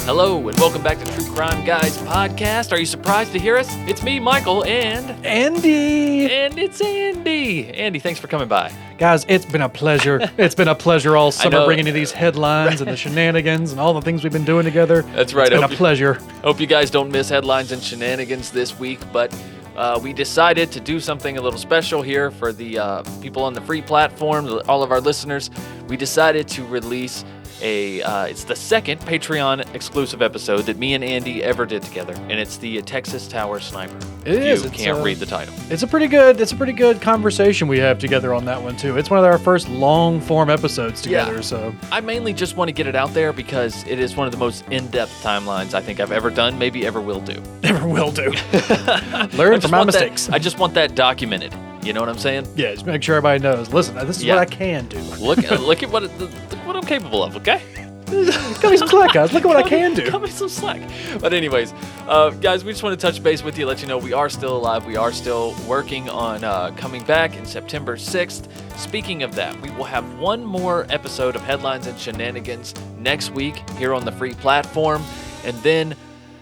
Hello, and welcome back to True Crime Guys podcast. Are you surprised to hear us? It's me, Michael, and... Andy! And it's Andy. Andy, thanks for coming by. Guys, it's been a pleasure. It's been a pleasure all summer bringing you these headlines and the shenanigans and all the things we've been doing together. That's right. It's been a pleasure. Hope you guys don't miss headlines and shenanigans this week, but we decided to do something a little special here for the people on the free platform, all of our listeners. We decided to release it's the second Patreon exclusive episode that me and Andy ever did together, and it's the Texas Tower Sniper. It is. You can't read the title. It's a pretty good conversation we have together on that one too. It's one of our first long form episodes together. Yeah. So I mainly just want to get it out there because it is one of the most in-depth timelines I think I've ever done, maybe ever will do. Never will do. Learn from my mistakes. I just want that documented. You know what I'm saying? Yeah, just make sure everybody knows. Listen, this is what I can do. Look at what I'm capable of, okay? Cut me some slack, guys. Look at what I can do. Cut me some slack. But anyways, guys, we just want to touch base with you, let you know we are still alive. We are still working on coming back in September 6th. Speaking of that, we will have one more episode of Headlines and Shenanigans next week here on the free platform, and then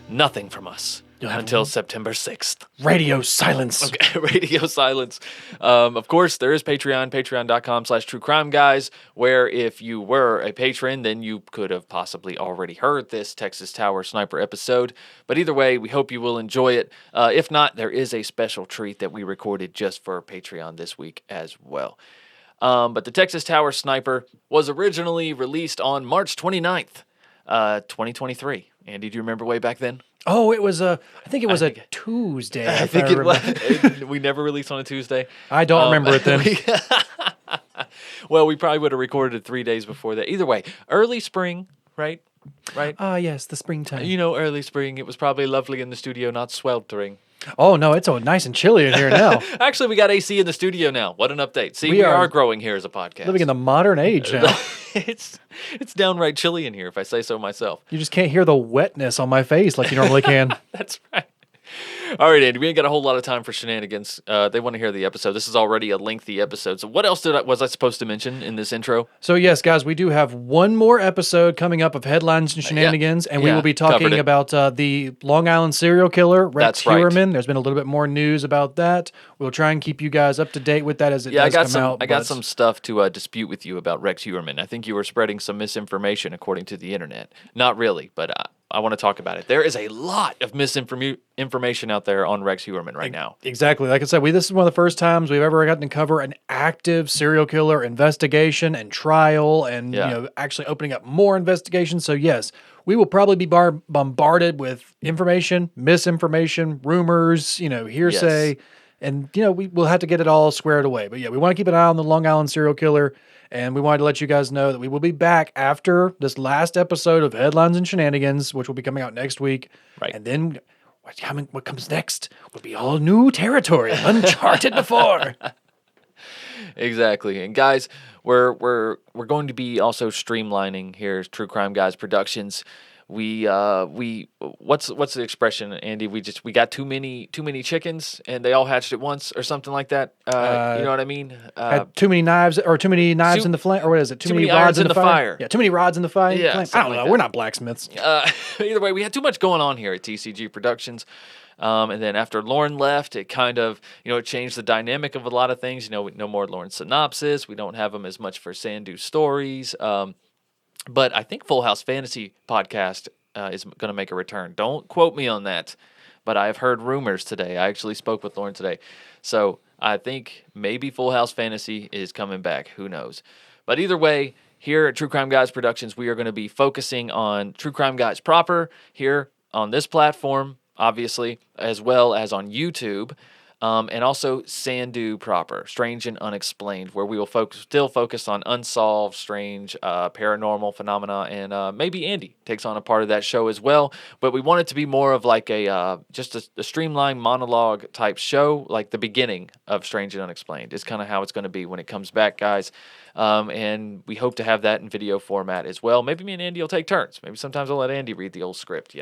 nothing from us until September 6th. Radio silence. Okay, radio silence. Of course, there is Patreon, patreon.com/truecrimeguys, where if you were a patron, then you could have possibly already heard this Texas Tower Sniper episode. But either way, we hope you will enjoy it. If not, there is a special treat that we recorded just for Patreon this week as well. But the Texas Tower Sniper was originally released on March 29th, 2023. Andy, do you remember way back then? Oh, it was I think it was a Tuesday. I think it was. We never released on a Tuesday. I don't remember it then. Well, we probably would have recorded it 3 days before that. Either way, early spring, right? Right? Yes, the springtime. You know, early spring. It was probably lovely in the studio, not sweltering. Oh, no, it's nice and chilly in here now. Actually, we got AC in the studio now. What an update. See, we are growing here as a podcast. Living in the modern age now. It's downright chilly in here, if I say so myself. You just can't hear the wetness on my face like you normally can. That's right. All right, Andy, we ain't got a whole lot of time for shenanigans. They want to hear the episode. This is already a lengthy episode. So what else was I supposed to mention in this intro? So yes, guys, we do have one more episode coming up of Headlines and Shenanigans, and we will be talking about the Long Island serial killer, Rex Heuermann. There's been a little bit more news about that. We'll try and keep you guys up to date with that as it does come out. I got some stuff to dispute with you about Rex Heuermann. I think you were spreading some misinformation according to the internet. Not really, but I want to talk about it. There is a lot of misinformation out there on Rex Heuermann right now. Exactly. Like I said, this is one of the first times we've ever gotten to cover an active serial killer investigation and trial and actually opening up more investigations. So yes, we will probably be bombarded with information, misinformation, rumors, hearsay. Yes. And, we'll have to get it all squared away. But yeah, we want to keep an eye on the Long Island serial killer. And we wanted to let you guys know that we will be back after this last episode of Headlines and Shenanigans, which will be coming out next week. Right. And then what comes next will be all new territory, uncharted before. Exactly. And guys, we're going to be also streamlining here as True Crime Guys Productions. What's the expression, Andy? We got too many chickens and they all hatched at once or something like that. You know what I mean? Had too many knives in the flame, or what is it? Too many rods in the fire. Yeah, too many rods in the fire. Yeah, I don't know. We're not blacksmiths. Either way, we had too much going on here at TCG Productions. And then after Lauren left, it kind of, it changed the dynamic of a lot of things. No more Lauren synopsis. We don't have them as much for Sandu stories. But I think Full House Fantasy podcast is going to make a return. Don't quote me on that, but I've heard rumors today. I actually spoke with Lauren today. So I think maybe Full House Fantasy is coming back. Who knows? But either way, here at True Crime Guys Productions, we are going to be focusing on True Crime Guys proper here on this platform, obviously, as well as on YouTube. And also Sandu proper, Strange and Unexplained, where we will still focus on unsolved, strange, paranormal phenomena, and maybe Andy takes on a part of that show as well. But we want it to be more of like just a streamlined monologue type show, like the beginning of Strange and Unexplained is kind of how it's going to be when it comes back, guys. And we hope to have that in video format as well. Maybe me and Andy will take turns. Maybe sometimes I'll let Andy read the old script,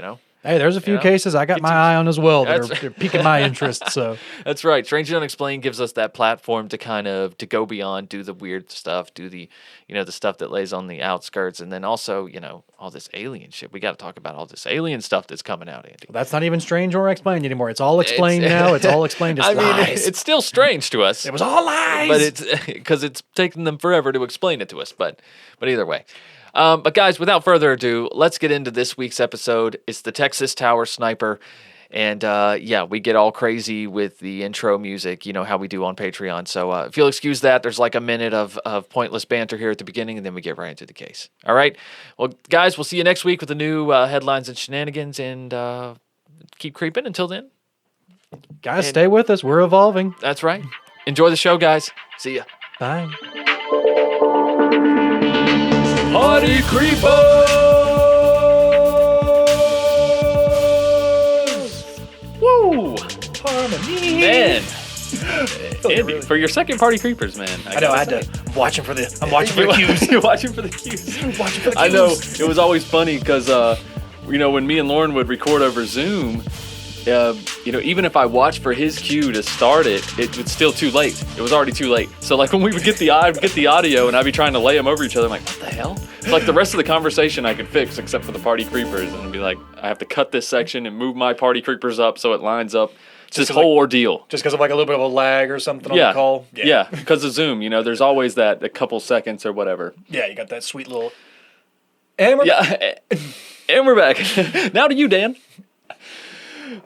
Hey, there's a few cases I got my eye on as well that That's- are piquing my interest. So That's right. Strange Unexplained gives us that platform to kind of to go beyond, do the weird stuff, do the the stuff that lays on the outskirts, and then also all this alien shit. We got to talk about all this alien stuff that's coming out, Andy. that's not even strange or explained anymore. It's all explained now. It's all explained as lies. It's still strange to us. It was all lies. But it's because it's taken them forever to explain it to us. But either way. But guys, without further ado, let's get into this week's episode. It's the Texas Tower Sniper. And we get all crazy with the intro music, how we do on Patreon. So if you'll excuse that, there's like a minute of pointless banter here at the beginning, and then we get right into the case. All right? Well, guys, we'll see you next week with the new headlines and shenanigans, and keep creeping until then. Guys, stay with us. We're evolving. That's right. Enjoy the show, guys. See ya. Bye. Party Creepers! Woo! Harmony. Man. Andy, for your second Party Creepers, man. I know, I had to. I'm watching for the cues. You're watching for the cues. I'm watching for the cues. I know. It was always funny because, when me and Lauren would record over Zoom, even if I watched for his cue to start it, it was still too late. It was already too late. So like when we would get the audio and I'd be trying to lay them over each other, I'm like, what the hell? It's like the rest of the conversation I could fix except for the Party Creepers, and it'd be like, I have to cut this section and move my Party Creepers up so it lines up. It's this whole ordeal. Just because of like a little bit of a lag or something on the call? Yeah, because of Zoom, there's always that a couple seconds or whatever. Yeah, you got that sweet little... And we're and we're back. Now to you, Dan.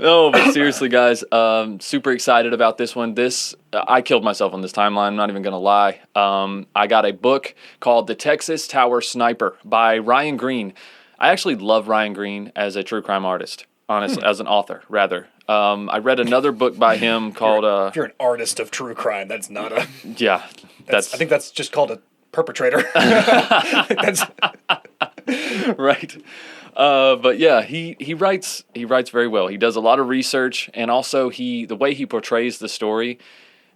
No, but seriously, guys, super excited about this one. I killed myself on this timeline. I'm not even going to lie. I got a book called The Texas Tower Sniper by Ryan Green. I actually love Ryan Green as a true crime artist, honestly, as an author, rather. I read another book by him called... if you're an artist of true crime, that's not a... Yeah. I think that's just called a perpetrator. Right. But yeah, he writes very well. He does a lot of research, and also the way he portrays the story,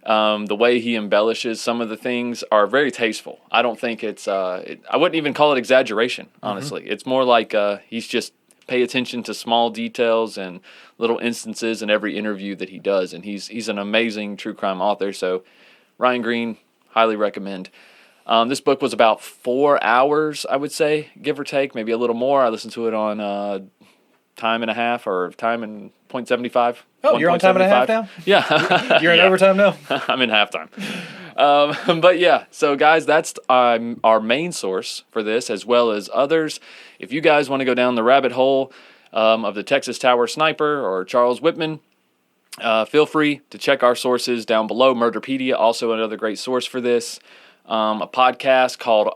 the way he embellishes some of the things are very tasteful. I don't think it's I wouldn't even call it exaggeration, honestly. It's more like he's just pay attention to small details and little instances in every interview that he does, and he's an amazing true crime author. So Ryan Green, highly recommend. This book was about 4 hours, I would say, give or take, maybe a little more. I listened to it on time and a half or time and 0.75. Oh, you're on time and a half now? Yeah. You're in overtime now? I'm in halftime. But yeah, so guys, that's our main source for this, as well as others. If you guys want to go down the rabbit hole of the Texas Tower Sniper or Charles Whitman, feel free to check our sources down below. Murderpedia, also another great source for this. A podcast called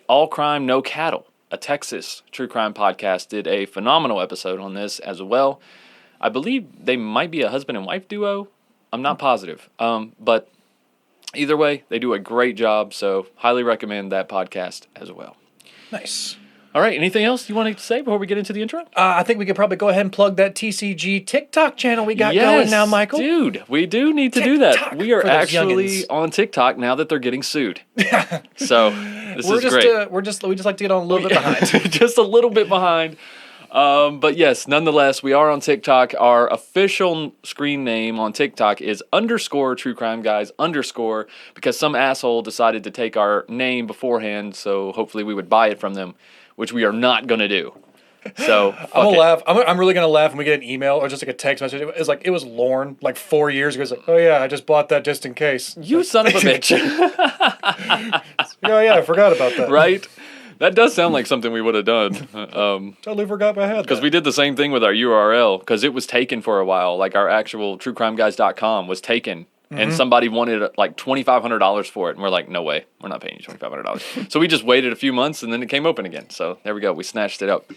All Crime, No Cattle, a Texas true crime podcast, did a phenomenal episode on this as well. I believe they might be a husband and wife duo. I'm not positive. But either way, they do a great job, so highly recommend that podcast as well. Nice. All right, anything else you want to say before we get into the intro? I think we could probably go ahead and plug that TCG TikTok channel we got going now, Michael. Dude, we do need to do that. We are actually on TikTok now that they're getting sued. So this is great. We just like to get on a little bit behind. Just a little bit behind. But yes, nonetheless, we are on TikTok. Our official screen name on TikTok is _TrueCrimeGuys_ because some asshole decided to take our name beforehand, so hopefully we would buy it from them, which we are not going to do. So I'm gonna laugh. I'm really gonna laugh when we get an email or just like a text message. It was Lauren like 4 years ago. It's like, oh yeah, I just bought that just in case. You son of a bitch. Oh yeah, I forgot about that. Right? That does sound like something we would have done. Totally forgot I had because we did the same thing with our URL because it was taken for a while. Like our actual truecrimeguys.com was taken. And somebody wanted like $2,500 for it. And we're like, no way. We're not paying you $2,500. So we just waited a few months and then it came open again. So there we go. We snatched it up.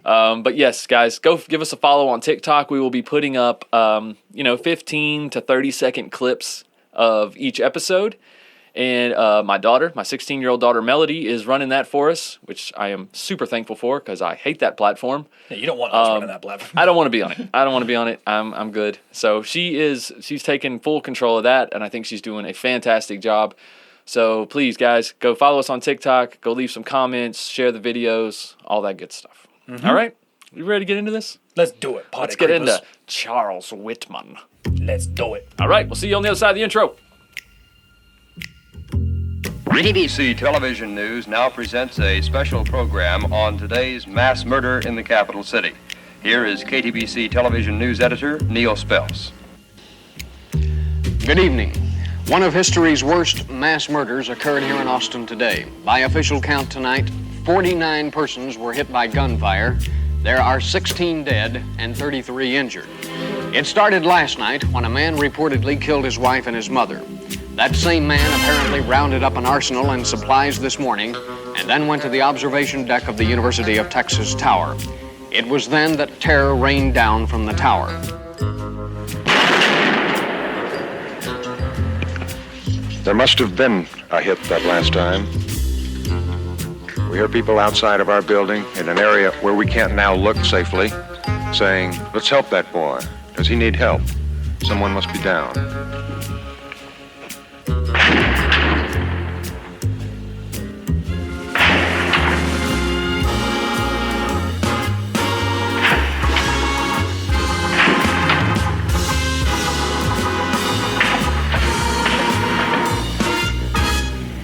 But yes, guys, go give us a follow on TikTok. We will be putting up, 15 to 30-second clips of each episode. And my 16-year-old daughter, Melody, is running that for us, which I am super thankful for because I hate that platform. Yeah, you don't want us running that platform. I don't want to be on it. I'm good. So she's taking full control of that, and I think she's doing a fantastic job. So please, guys, go follow us on TikTok. Go leave some comments, share the videos, all that good stuff. All right? You ready to get into this? Let's do it, potty Let's get creepers. into Charles Whitman. Let's do it. All right, we'll see you on the other side of the intro. BBC Television News now presents a special program on today's mass murder in the capital city. Here is KTBC Television News Editor Neil Spells. Good evening. One of history's worst mass murders occurred here in Austin today. By official count tonight, 49 persons were hit by gunfire. There are 16 dead and 33 injured. It started last night when a man reportedly killed his wife and his mother. That same man apparently rounded up an arsenal and supplies this morning and then went to the observation deck of the University of Texas Tower. It was then that terror rained down from the tower. There must have been a hit that last time. We hear people outside of our building in an area where we can't now look safely saying, let's help that boy. Does he need help? Someone must be down.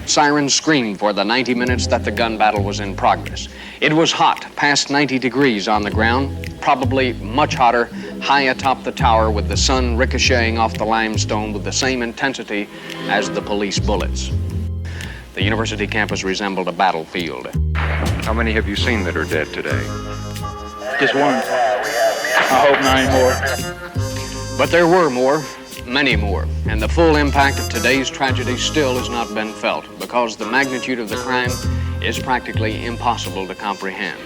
Sirens screamed for the 90 minutes that the gun battle was in progress. It was hot, past 90 degrees on the ground, probably much hotter, high atop the tower with the sun ricocheting off the limestone with the same intensity as the police bullets. The university campus resembled a battlefield. How many have you seen that are dead today? Just one. I hope not more. But there were more, many more, and the full impact of today's tragedy still has not been felt because the magnitude of the crime is practically impossible to comprehend.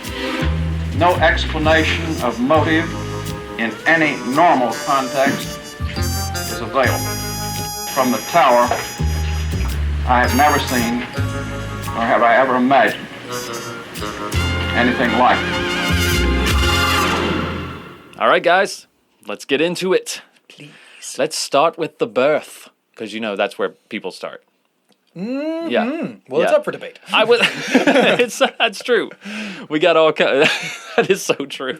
No explanation of motive in any normal context is available. From the tower, I have never seen, nor have I ever imagined, anything like it. All right, guys, let's get into it. Please. Let's start with the birth, because that's where people start. Mm-hmm. Yeah. Well, it's Yeah. up for debate. I would. That's true. We got all kind. That is so true.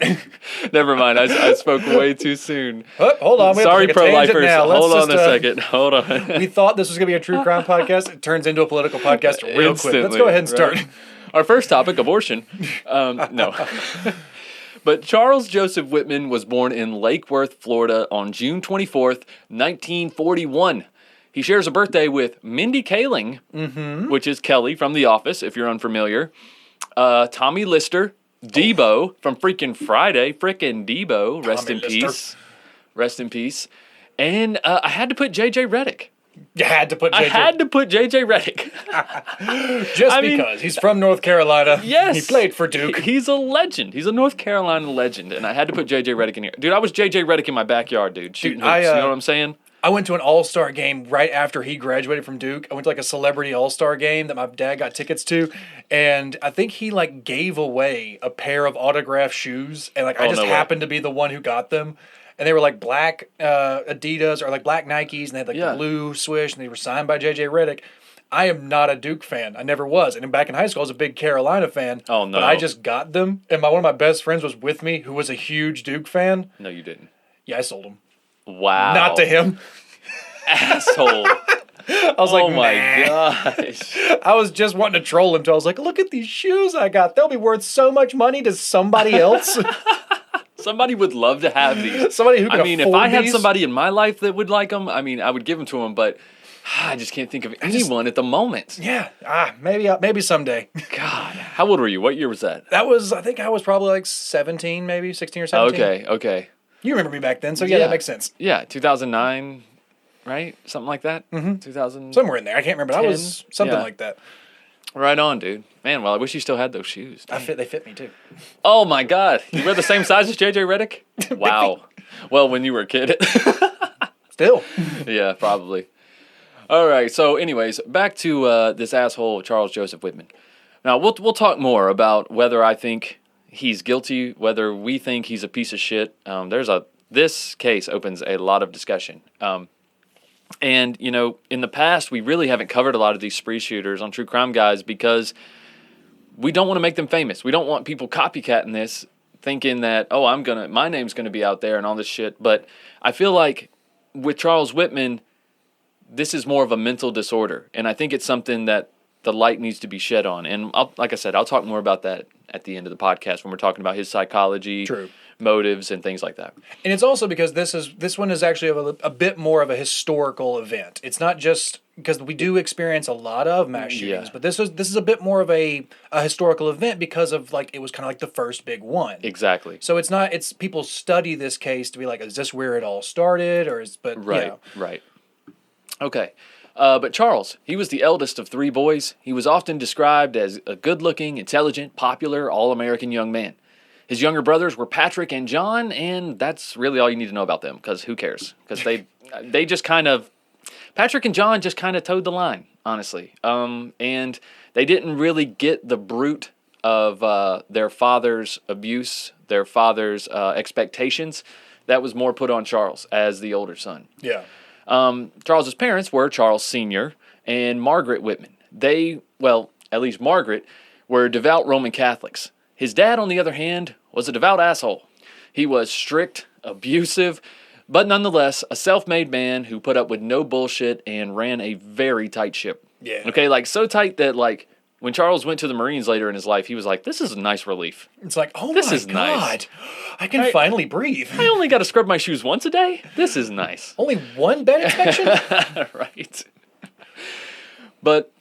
Never mind. I spoke way too soon. Oh, hold on. We have to Sorry, take a tangent pro-lifers. now. Let's Hold on just, a second. Hold on. We thought this was going to be a true crime podcast. It turns into a political podcast real quick. Let's go ahead and start. Right? Our first topic, abortion. No. But Charles Joseph Whitman was born in Lake Worth, Florida on June 24th, 1941. He shares a birthday with Mindy Kaling, which is Kelly from The Office, if you're unfamiliar. Tommy Lister, Debo from freaking Friday. Frickin' Debo, rest in peace. Rest in peace. And I had to put J.J. Reddick. You had to put JJ. I had to put J.J. Reddick. Just because. He's from North Carolina. Yes. He played for Duke. He's a legend. He's a North Carolina legend. And I had to put J.J. Reddick in here. Dude, I was J.J. Reddick in my backyard, dude. Shooting hoops, you know what I'm saying? I went to an all-star game right after he graduated from Duke. I went to like a celebrity all-star game that my dad got tickets to, and I think he like gave away a pair of autographed shoes, and like I just happened to be the one who got them. And they were like black Adidas or like black Nikes, and they had like the blue swish, and they were signed by J.J. Reddick. I am not a Duke fan. I never was. And then back in high school, I was a big Carolina fan. Oh, no. But I just got them, and one of my best friends was with me who was a huge Duke fan. No, you didn't. Yeah, I sold them. Wow. Not to him. Asshole. I was like, oh my nah. gosh. I was just wanting to troll him, too. I was like, look at these shoes I got. They'll be worth so much money to somebody else. Somebody would love to have these. Somebody who can afford if I had these? somebody in my life that would like them, I would give them to them, but I just can't think of anyone at the moment. Yeah, maybe someday. God, how old were you? What year was that? I think I was probably like 17, maybe 16 or 17. Okay. You remember me back then, so yeah, that makes sense. Yeah, 2009, right? Something like that? 2000. Somewhere in there. I can't remember. I 10? was something Yeah. like that. Right on, dude. Man, well, I wish you still had those shoes. Dang. They fit me too. Oh my God. You wear the same size as JJ Reddick? Wow. Well, when you were a kid. Still. Yeah, probably. All right. So anyways, back to this asshole, Charles Joseph Whitman. Now, we'll talk more about whether I think he's guilty, whether we think he's a piece of shit. This case opens a lot of discussion. And, in the past, we really haven't covered a lot of these spree shooters on True Crime Guys because we don't want to make them famous. We don't want people copycatting this, thinking that, my name's going to be out there and all this shit. But I feel like with Charles Whitman, this is more of a mental disorder. And I think it's something that the light needs to be shed on. And like I said, I'll talk more about that at the end of the podcast when we're talking about his psychology, motives, and things like that. And it's also because this one is actually a bit more of a historical event. It's not just because we do experience a lot of mass shootings, but this is a bit more of a historical event because of it was kind of like the first big one. Exactly. So it's people study this case to be like, is this where it all started, or right. Okay. But Charles, he was the eldest of 3 boys. He was often described as a good-looking, intelligent, popular, all-American young man. His younger brothers were Patrick and John, and that's really all you need to know about them, because who cares? Because they just kind of... Patrick and John just kind of towed the line, honestly. And they didn't really get the brunt of their father's abuse, their father's expectations. That was more put on Charles as the older son. Yeah. Charles's parents were Charles Sr. and Margaret Whitman. At least Margaret, were devout Roman Catholics. His dad, on the other hand, was a devout asshole. He was strict, abusive, but nonetheless a self-made man who put up with no bullshit and ran a very tight ship. Yeah. Okay, so tight that when Charles went to the Marines later in his life, he was like, this is a nice relief. It's like, this my is God, nice. I can finally breathe. I only got to scrub my shoes once a day? This is nice. Only one bed inspection? Right. But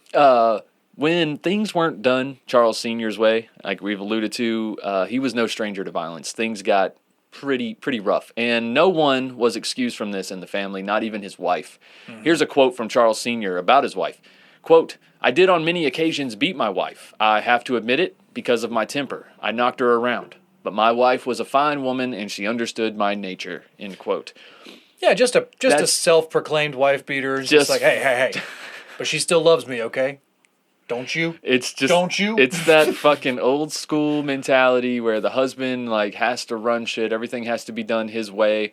when things weren't done Charles Sr.'s way, like we've alluded to, he was no stranger to violence. Things got pretty rough. And no one was excused from this in the family, not even his wife. Here's a quote from Charles Sr. about his wife. Quote, "I did on many occasions beat my wife. I have to admit it because of my temper. I knocked her around. But my wife was a fine woman and she understood my nature." End quote. Yeah, just a self-proclaimed wife beater. Just like, hey. But she still loves me, okay? Don't you? Don't you? It's that fucking old school mentality where the husband has to run shit. Everything has to be done his way.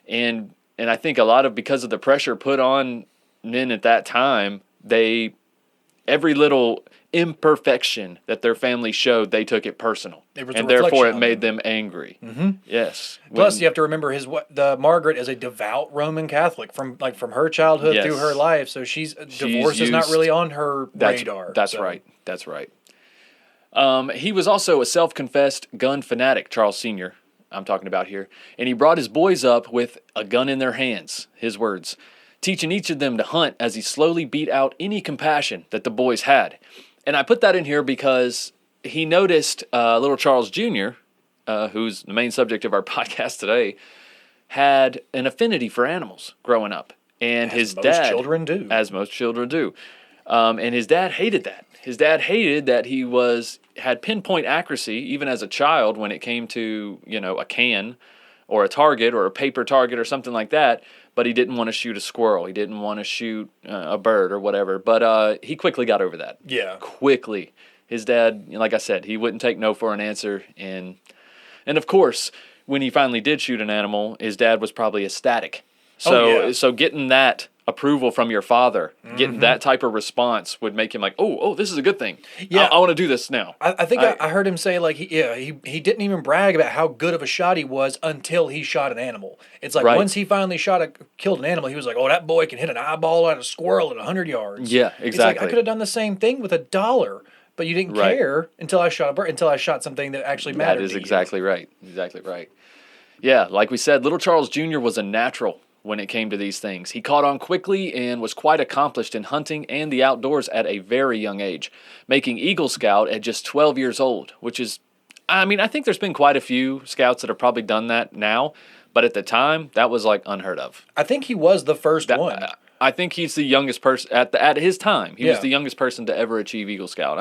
And I think a lot of, because of the pressure put on men at that time, every little imperfection that their family showed, they took it personal, and therefore it made them angry. Mm-hmm. Yes. Plus, you have to remember the Margaret is a devout Roman Catholic from her childhood through her life, so divorce is not really on her radar. That's right. That's right. He was also a self-confessed gun fanatic, Charles Sr. I'm talking about here, and he brought his boys up with a gun in their hands. His words. Teaching each of them to hunt as he slowly beat out any compassion that the boys had. And I put that in here because he noticed little Charles Jr., who's the main subject of our podcast today, had an affinity for animals growing up. And his dad... As most children do. And his dad hated that. His dad hated that he had pinpoint accuracy, even as a child, when it came to, a can or a target or a paper target or something like that. But he didn't want to shoot a squirrel. He didn't want to shoot a bird or whatever. But he quickly got over that. Yeah. Quickly. His dad, like I said, he wouldn't take no for an answer. And of course, when he finally did shoot an animal, his dad was probably ecstatic. So getting that approval from your father, getting that type of response would make him like, oh, this is a good thing. Yeah, I want to do this now. I think I heard him say he didn't even brag about how good of a shot he was until he shot an animal. It's like once he finally killed an animal, he was like, oh, that boy can hit an eyeball at a squirrel at 100 yards. Yeah, exactly. It's like I could have done the same thing with $1, but you didn't care until I shot a bird, until I shot something that actually mattered. That is exactly right. Exactly right. Yeah, like we said, little Charles Jr. was a natural when it came to these things. He caught on quickly and was quite accomplished in hunting and the outdoors at a very young age, making Eagle Scout at just 12 years old, which is, I think there's been quite a few scouts that have probably done that now, but at the time, that was unheard of. I think he was the first one. I think he's the youngest person, at his time, he was the youngest person to ever achieve Eagle Scout.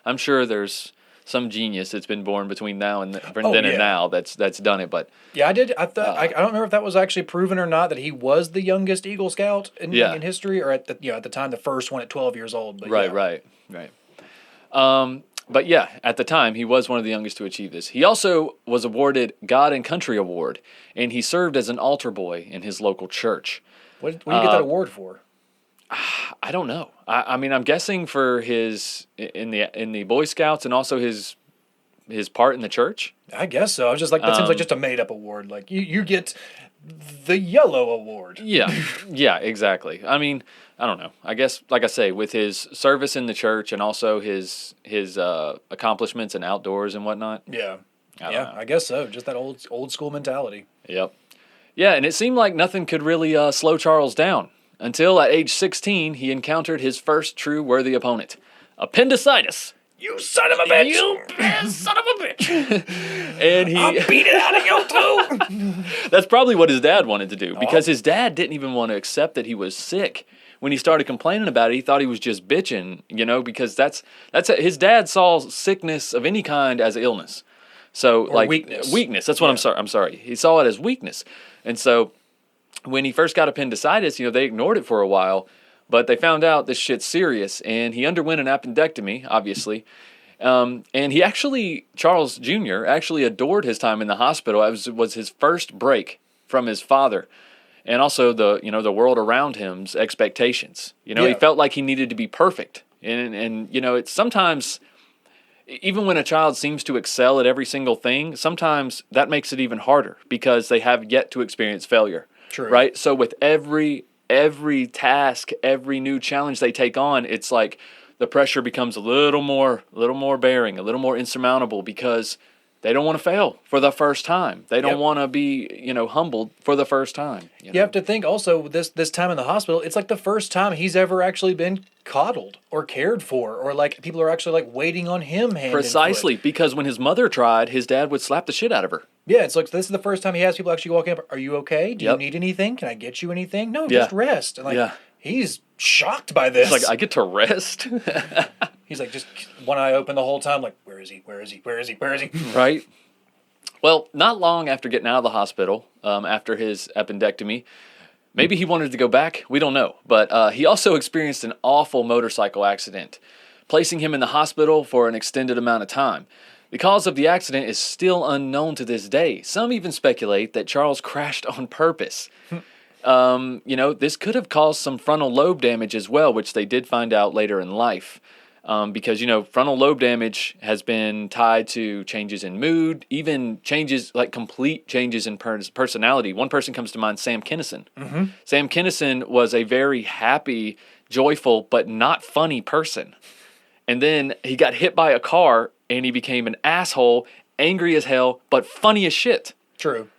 I'm sure there's some genius that's been born between now and then and now that's done it. But yeah, I did. I thought I don't remember if that was actually proven or not that he was the youngest Eagle Scout in history, or at the time the first one at 12 years old. But right. But yeah, at the time he was one of the youngest to achieve this. He also was awarded God and Country Award, and he served as an altar boy in his local church. What do you get that award for? I don't know. I mean, I'm guessing for his in the Boy Scouts and also his part in the church. I guess so. I was just like, that seems like just a made up award. Like you get the yellow award. Yeah, yeah, exactly. I mean, I don't know. I guess, like I say, with his service in the church and also his accomplishments and outdoors and whatnot. Yeah, I don't know. I guess so. Just that old school mentality. Yep. Yeah, and it seemed like nothing could really slow Charles down until at age 16 he encountered his first true worthy opponent, appendicitis. You son of a bitch! You son of a bitch! And I'll beat it out of you too. That's probably what his dad wanted to do, because his dad didn't even want to accept that he was sick. When he started complaining about it, he thought he was just bitching, because that's his dad saw sickness of any kind as illness. So like weakness. Weakness. That's what I'm sorry. He saw it as weakness. And so when he first got appendicitis, they ignored it for a while, but they found out this shit's serious, and he underwent an appendectomy, obviously. And he Charles Jr. actually adored his time in the hospital. It was his first break from his father, and also the world around him's expectations. He felt like he needed to be perfect, and it's sometimes, even when a child seems to excel at every single thing, sometimes that makes it even harder because they have yet to experience failure. True. Right? So with every task, every new challenge they take on, it's like the pressure becomes a little more bearing, a little more insurmountable, because they don't want to fail for the first time. They don't want to be, humbled for the first time. You have to think also, this time in the hospital, it's like the first time he's ever actually been coddled or cared for, or like people are actually like waiting on him hand Precisely, and foot. Because when his mother tried, his dad would slap the shit out of her. Yeah, it's like, this is the first time he has people actually walking up. Are you okay? Do you need anything? Can I get you anything? No, just rest. And he's shocked by this. He's like, I get to rest? He's like, just one eye open the whole time, like, where is he? Where is he? Where is he? Where is he? Right. Well, not long after getting out of the hospital, after his appendectomy, maybe he wanted to go back. We don't know. But he also experienced an awful motorcycle accident, placing him in the hospital for an extended amount of time. The cause of the accident is still unknown to this day. Some even speculate that Charles crashed on purpose. This could have caused some frontal lobe damage as well, which they did find out later in life. Because, frontal lobe damage has been tied to changes in mood, even changes, like complete changes in personality. One person comes to mind, Sam Kinison. Mm-hmm. Sam Kinison was a very happy, joyful, but not funny person. And then he got hit by a car, and he became an asshole, angry as hell, but funny as shit. True.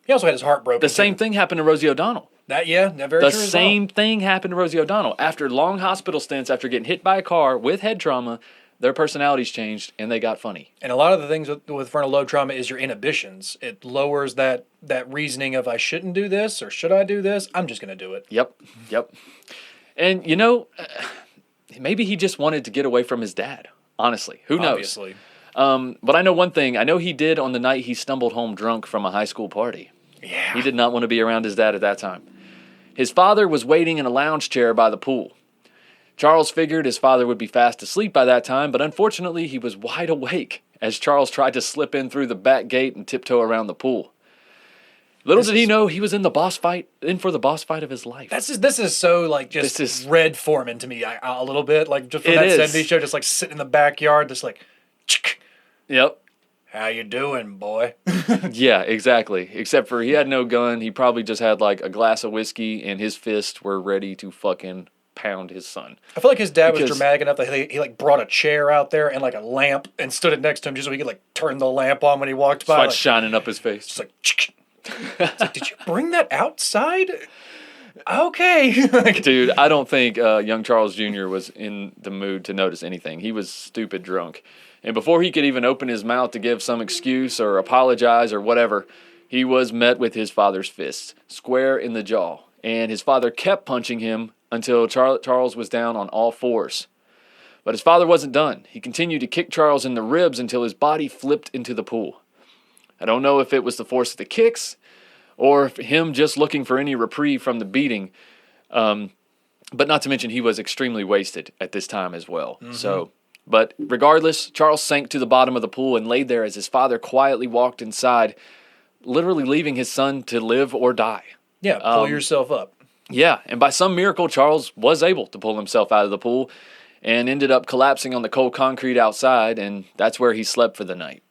He also had his heart broken. The same thing happened to Rosie O'Donnell. That very the true. The same thing happened to Rosie O'Donnell. After long hospital stints, after getting hit by a car with head trauma, their personalities changed and they got funny. And a lot of the things with frontal lobe trauma is your inhibitions. It lowers that reasoning of, I shouldn't do this, or should I do this? I'm just going to do it. Yep. And, maybe he just wanted to get away from his dad. Honestly, who knows? Obviously. But I know one thing. I know he did on the night he stumbled home drunk from a high school party. Yeah. He did not want to be around his dad at that time. His father was waiting in a lounge chair by the pool. Charles figured his father would be fast asleep by that time, but unfortunately he was wide awake as Charles tried to slip in through the back gate and tiptoe around the pool. Little did he know he was in for the boss fight of his life. This is so like just Red Foreman to me a little bit, like just from that 70s show, just like sitting in the backyard, just like, yep. How you doing, boy? Yeah, exactly. Except for he had no gun. He probably just had like a glass of whiskey, and his fists were ready to fucking pound his son. I feel like his dad was dramatic enough that he like brought a chair out there and like a lamp and stood it next to him just so he could like turn the lamp on when he walked by. Like shining up his face. Just like, it's like, did you bring that outside? Okay. Dude, I don't think young Charles Jr. was in the mood to notice anything. He was stupid drunk. And before he could even open his mouth to give some excuse or apologize or whatever, he was met with his father's fists, square in the jaw. And his father kept punching him until Charles was down on all fours. But his father wasn't done. He continued to kick Charles in the ribs until his body flipped into the pool. I don't know if it was the force of the kicks or if him just looking for any reprieve from the beating. But not to mention he was extremely wasted at this time as well. Mm-hmm. But regardless, Charles sank to the bottom of the pool and laid there as his father quietly walked inside, literally leaving his son to live or die. Yeah, pull yourself up. Yeah, and by some miracle, Charles was able to pull himself out of the pool and ended up collapsing on the cold concrete outside, and that's where he slept for the night.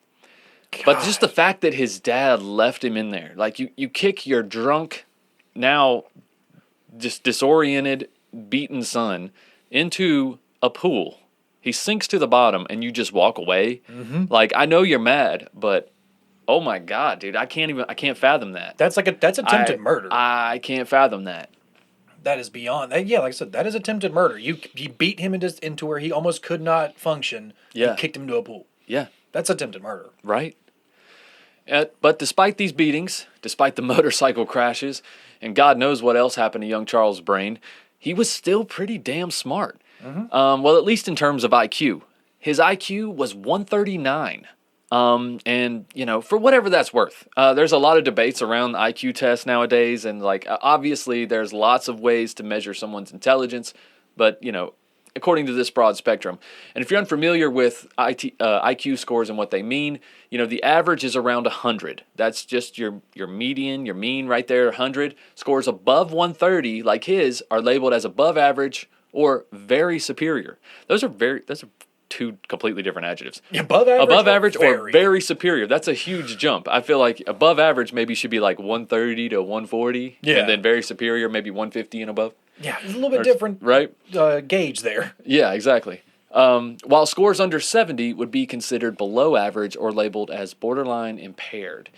But just the fact that his dad left him in there, like you kick your drunk, now just disoriented, beaten son into a pool. He sinks to the bottom and you just walk away. Like, I know you're mad, but oh my God, dude, I can't fathom that. That's attempted murder. I can't fathom that. That is beyond. Yeah, like I said, that is attempted murder. You beat him into where he almost could not function. Yeah. You kicked him into a pool. Yeah. That's attempted murder. Right. But despite these beatings, despite the motorcycle crashes, and God knows what else happened to young Charles' brain, he was still pretty damn smart. Well, at least in terms of IQ. His IQ was 139. And, for whatever that's worth, there's a lot of debates around IQ tests nowadays. And, obviously, there's lots of ways to measure someone's intelligence. But, according to this broad spectrum. And if you're unfamiliar with IQ scores and what they mean, the average is around 100. That's just your median, your mean right there, 100. Scores above 130, like his, are labeled as above average or very superior. Those are two completely different adjectives. Above average or very superior. That's a huge jump. I feel like above average maybe should be like 130 to 140. Yeah. And then very superior, maybe 150 and above. Yeah, it's a little bit different right? Gauge there. Yeah, exactly. While scores under 70 would be considered below average or labeled as borderline impaired.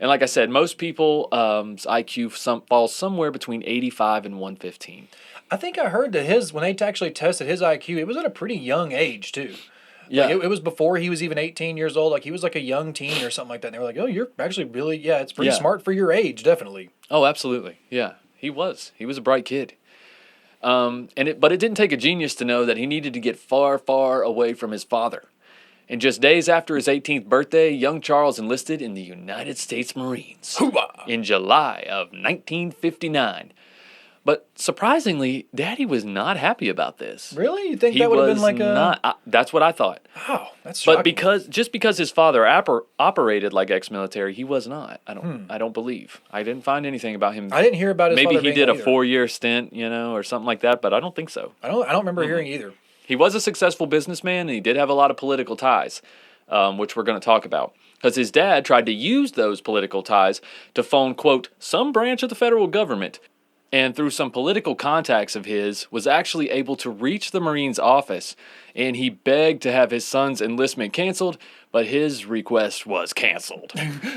And like I said, most people's IQ falls somewhere between 85 and 115. I think I heard that when they actually tested his IQ, it was at a pretty young age, too. Yeah. Like it was before he was even 18 years old. Like, he was like a young teen or something like that. And they were like, oh, you're actually really, it's pretty smart for your age, definitely. Oh, absolutely. Yeah, he was. He was a bright kid. But it didn't take a genius to know that he needed to get far, far away from his father. And just days after his 18th birthday, young Charles enlisted in the United States Marines. Hoorah! In July of 1959. But surprisingly, Daddy was not happy about this. Really? You think that would have been like that's what I thought. Wow, that's shocking. But because his father operated like ex-military, he was not. I don't believe. I didn't find anything about him. I didn't hear about his Maybe father he did a either. 4-year stint, or something like that, but I don't think so. I don't remember hearing either. He was a successful businessman, and he did have a lot of political ties, which we're going to talk about. Because his dad tried to use those political ties to phone, quote, some branch of the federal government, and through some political contacts of his, was actually able to reach the Marines' office, and he begged to have his son's enlistment canceled, but his request was canceled.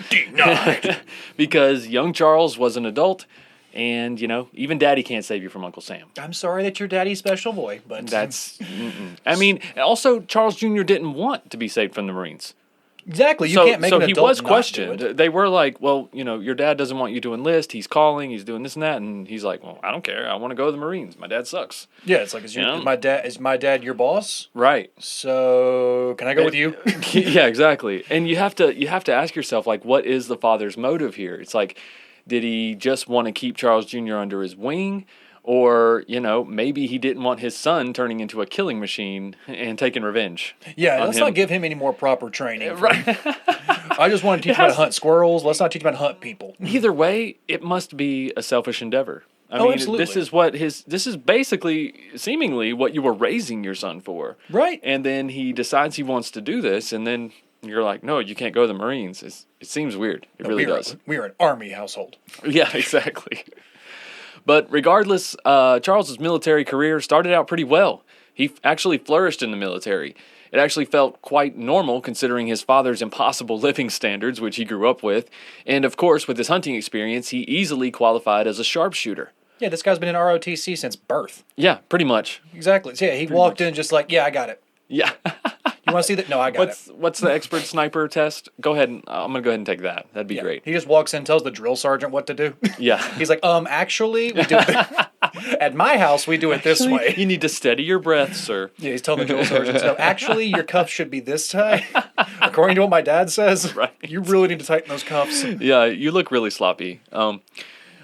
Denied. Because young Charles was an adult, and, even Daddy can't save you from Uncle Sam. I'm sorry that you're Daddy's special boy, but... That's... I mean, also, Charles Jr. didn't want to be saved from the Marines. Exactly. You can't make an adult So he was not questioned. do it. They were like, well, your dad doesn't want you to enlist. He's calling. He's doing this and that. And he's like, well, I don't care. I want to go to the Marines. My dad sucks. Yeah, it's like, is my dad your boss? Right. So can I go with you? Yeah, exactly. And you have to ask yourself, like, what is the father's motive here? It's like, did he just want to keep Charles Jr. under his wing? Or, maybe he didn't want his son turning into a killing machine and taking revenge. Yeah, let's not give him any more proper training. Right. I just want to teach him how to hunt squirrels. Let's not teach him how to hunt people. Either way, it must be a selfish endeavor. I mean, absolutely. This is basically, seemingly, what you were raising your son for. Right. And then he decides he wants to do this, and then you're like, no, you can't go to the Marines. It seems weird. It really does. We're an army household. Yeah, exactly. But regardless, Charles's military career started out pretty well. He actually flourished in the military. It actually felt quite normal considering his father's impossible living standards, which he grew up with. And of course, with his hunting experience, he easily qualified as a sharpshooter. Yeah, this guy's been in ROTC since birth. Yeah, pretty much. Exactly. So yeah, he walked in just like, yeah, I got it. Yeah. You want to see that? No, I got it. What's the expert sniper test? Go ahead. I'm going to go ahead and take that. That'd be great. He just walks in, tells the drill sergeant what to do. Yeah. He's like, actually, we do it. At my house, we do it this way. You need to steady your breath, sir. Yeah, he's telling the drill sergeant, so actually, your cuffs should be this tight. According to what my dad says, right. You really need to tighten those cuffs. Yeah, you look really sloppy.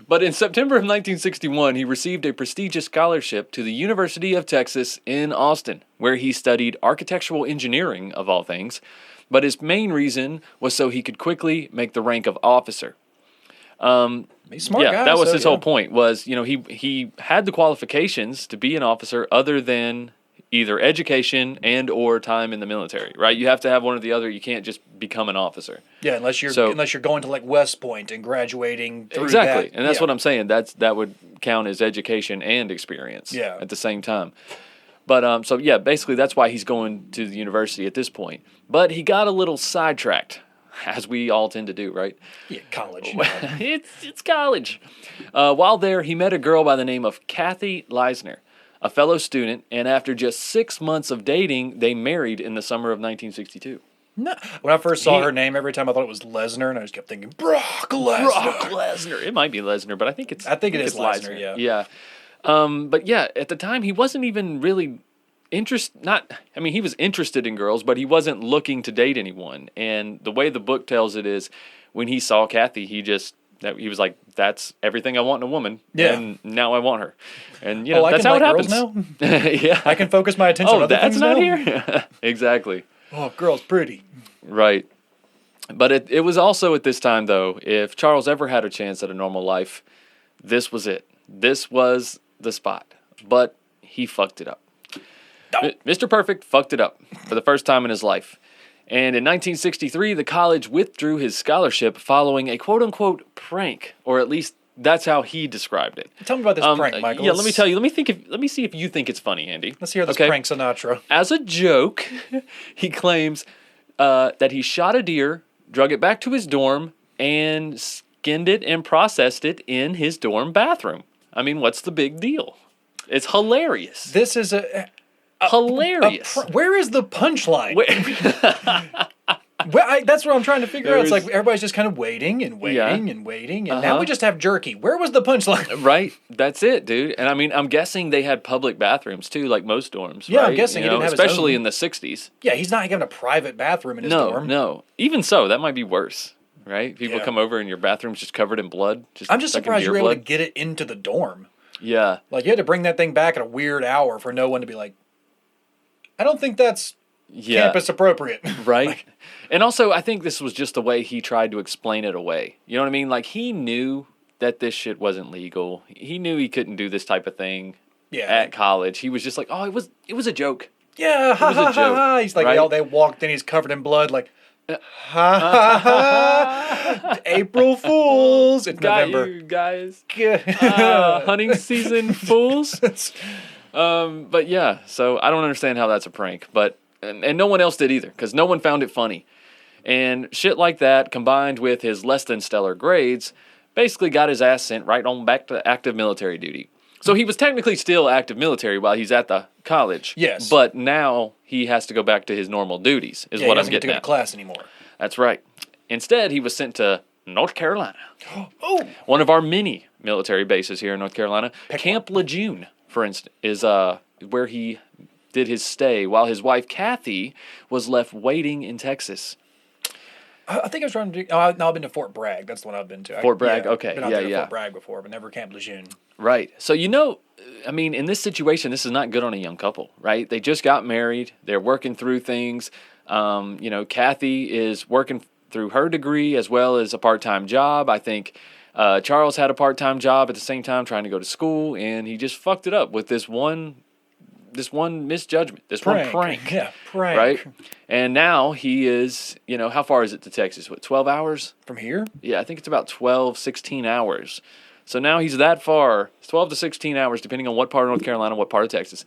But in September of 1961, he received a prestigious scholarship to the University of Texas in Austin, where he studied architectural engineering, of all things. But his main reason was so he could quickly make the rank of officer. He's a smart Yeah, guy. that was so, his whole point. Was he had the qualifications to be an officer, other than either education and or time in the military. Right? You have to have one or the other. You can't just become an officer. Yeah, unless you're going to like West Point and graduating through exactly, that. and that's what I'm saying. That would count as education and experience. Yeah. At the same time. But so yeah, basically that's why he's going to the university at this point. But he got a little sidetracked, as we all tend to do, right? Yeah, college. It's college. While there, he met a girl by the name of Kathy Leisner, a fellow student, and after just 6 months of dating, they married in the summer of 1962. No. When I first saw her name, every time I thought it was Lesnar, and I just kept thinking Brock Lesnar. Brock Lesnar. It might be Lesnar, but I think it is Lesnar. Yeah. Yeah. But yeah, at the time he wasn't even really he was interested in girls, but he wasn't looking to date anyone. And the way the book tells it is, when he saw Kathy, he was like, "That's everything I want in a woman." Yeah. And now I want her. And I that's can how it like happens. girls now? Yeah. I can focus my attention on other that's things not now? here. Exactly. Oh, girl's pretty. Right. But it was also at this time, though, if Charles ever had a chance at a normal life, this was it. This was the spot. But he fucked it up. No. Mr. Perfect fucked it up for the first time in his life. And in 1963, the college withdrew his scholarship following a quote-unquote prank, or at least that's how he described it. Tell me about this prank, Michael. Yeah, let me tell you. Let me see if you think it's funny, Andy. Let's hear this prank Sinatra. As a joke, he claims that he shot a deer, drug it back to his dorm, and skinned it and processed it in his dorm bathroom. I mean, what's the big deal? It's hilarious. This is hilarious. Where is the punchline? That's what I'm trying to figure out. It's like everybody's just kind of waiting and waiting and waiting, and now we just have jerky. Where was the punchline? Right, that's it, dude. And I mean, I'm guessing they had public bathrooms too, like most dorms. Yeah, right? I'm guessing he didn't have his especially own. in the '60s. Yeah, he's not having a private bathroom in his dorm. No. Even so, that might be worse, right? People come over and your bathroom's just covered in blood. I'm just surprised you were able to get it into the dorm. Yeah, like you had to bring that thing back at a weird hour for no one to be like, I don't think that's campus appropriate. Right. And also, I think this was just the way he tried to explain it away. You know what I mean? Like, he knew that this shit wasn't legal. He knew he couldn't do this type of thing at college. He was just like, oh, it was a joke. Yeah, ha ha ha. He's like, they walked in, he's covered in blood, like, ha ha ha. April Fools. It's Got November. you guys. Hunting season fools. But yeah, so I don't understand how that's a prank, but and no one else did either, because no one found it funny. And shit like that, combined with his less than stellar grades, basically got his ass sent right on back to active military duty. So he was technically still active military while he's at the college. Yes. But now he has to go back to his normal duties, is what I'm getting he doesn't get to go to class anymore. That's right. Instead, he was sent to North Carolina. One of our many military bases here in North Carolina. Camp Lejeune, for instance, is where he did his stay, while his wife, Kathy, was left waiting in Texas. I think I was trying to do... I've been to Fort Bragg. That's the one I've been to. Fort Bragg, okay. Been out there to Fort Bragg before, but never Camp Lejeune. Right. So, I mean, in this situation, this is not good on a young couple, right? They just got married. They're working through things. Kathy is working through her degree as well as a part-time job. I think Charles had a part-time job at the same time trying to go to school, and he just fucked it up with this one misjudgment, one prank. Yeah, prank. Right? And now he is, how far is it to Texas? What, 12 hours? From here? Yeah, I think it's about 12, 16 hours. So now he's that far, 12 to 16 hours, depending on what part of North Carolina, what part of Texas,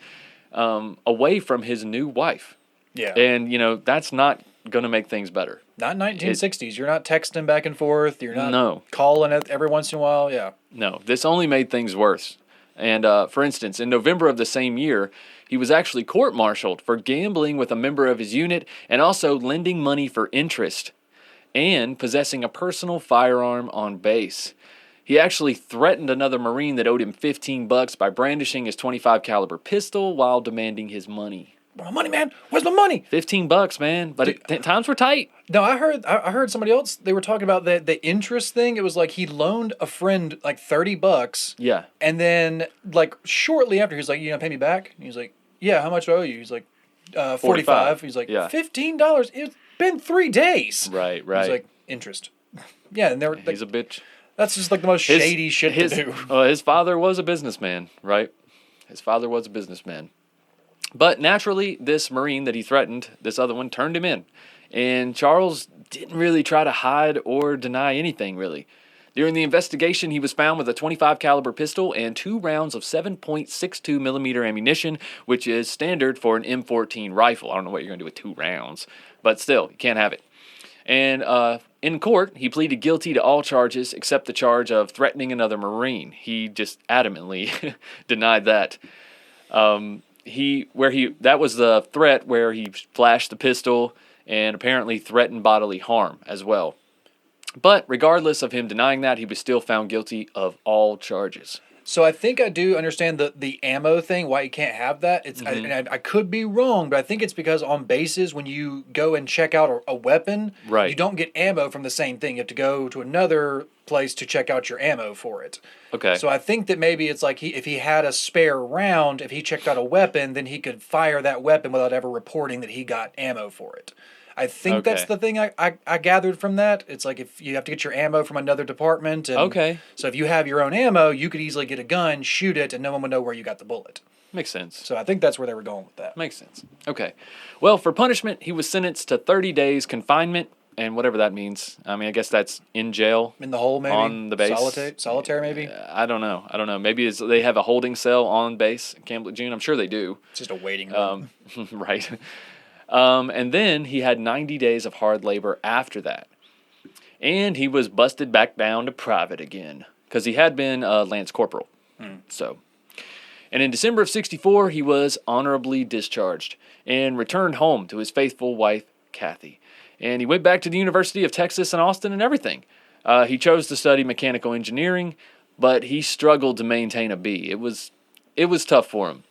away from his new wife. Yeah. And, that's not going to make things better. Not 1960s. You're not texting back and forth. You're not calling it every once in a while. Yeah. No, this only made things worse. And, for instance, in November of the same year, he was actually court-martialed for gambling with a member of his unit and also lending money for interest and possessing a personal firearm on base. He actually threatened another Marine that owed him $15 by brandishing his .25 caliber pistol while demanding his money. My money, man. Where's my money? $15, man. But times were tight. No, I heard somebody else. They were talking about the interest thing. It was like he loaned a friend like $30. Yeah. And then like shortly after, he's like, "You gonna pay me back?" And he's like, "Yeah, how much do I owe you?" He's like, 45. He's like, $15. It's been 3 days. Right. He's like, interest. Yeah, and they were. He's a bitch. That's just like the most shady shit to do. His father was a businessman, right? His father was a businessman. But naturally, this Marine that he threatened, this other one, turned him in. And Charles didn't really try to hide or deny anything, really. During the investigation, he was found with a .25 caliber pistol and 2 rounds of 7.62 millimeter ammunition, which is standard for an M14 rifle. I don't know what you're going to do with 2 rounds, but still, you can't have it. And in court, he pleaded guilty to all charges except the charge of threatening another Marine. He just adamantly denied that. That was the threat where he flashed the pistol and apparently threatened bodily harm as well. But regardless of him denying that, he was still found guilty of all charges. So I think I do understand the ammo thing, why you can't have that. It's I could be wrong, but I think it's because on bases, when you go and check out a weapon, right, you don't get ammo from the same thing. You have to go to another place to check out your ammo for it. Okay. So I think that maybe it's like if he had a spare round, if he checked out a weapon, then he could fire that weapon without ever reporting that he got ammo for it. I think that's the thing I gathered from that. It's like if you have to get your ammo from another department. And so if you have your own ammo, you could easily get a gun, shoot it, and no one would know where you got the bullet. Makes sense. So I think that's where they were going with that. Makes sense. Okay. Well, for punishment, he was sentenced to 30 days confinement, and whatever that means. I mean, I guess that's in jail. In the hole, maybe? On the base. Solitary, maybe? I don't know. Maybe they have a holding cell on base in Camp Lejeune. I'm sure they do. It's just a waiting room. Right. And then he had 90 days of hard labor after that. And he was busted back down to private again because he had been Lance Corporal. So, and in December of 1964, he was honorably discharged and returned home to his faithful wife, Kathy. And he went back to the University of Texas in Austin and everything. He chose to study mechanical engineering, but he struggled to maintain a B. It was tough for him.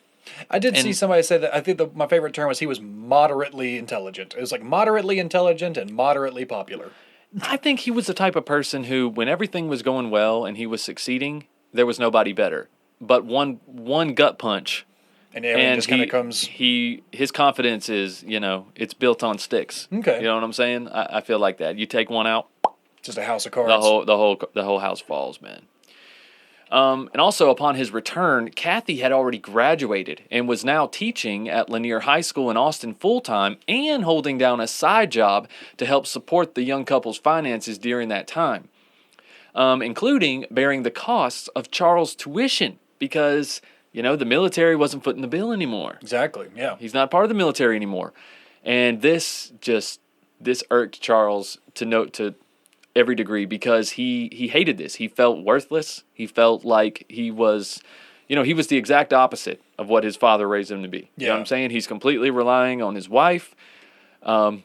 I did see somebody say that. I think my favorite term was he was moderately intelligent. It was like moderately intelligent and moderately popular. I think he was the type of person who, when everything was going well and he was succeeding, there was nobody better. But one gut punch, and everything just kind of comes. His confidence is, it's built on sticks. Okay, you know what I'm saying? I feel like that. You take one out, just a house of cards. The whole house falls, man. And also, upon his return, Kathy had already graduated and was now teaching at Lanier High School in Austin full-time and holding down a side job to help support the young couple's finances during that time, including bearing the costs of Charles' tuition because, the military wasn't footing the bill anymore. Exactly, yeah. He's not part of the military anymore. And this irked Charles to every degree because he hated this. He felt worthless. He felt like he was, he was the exact opposite of what his father raised him to be. You know what I'm saying? He's completely relying on his wife. Not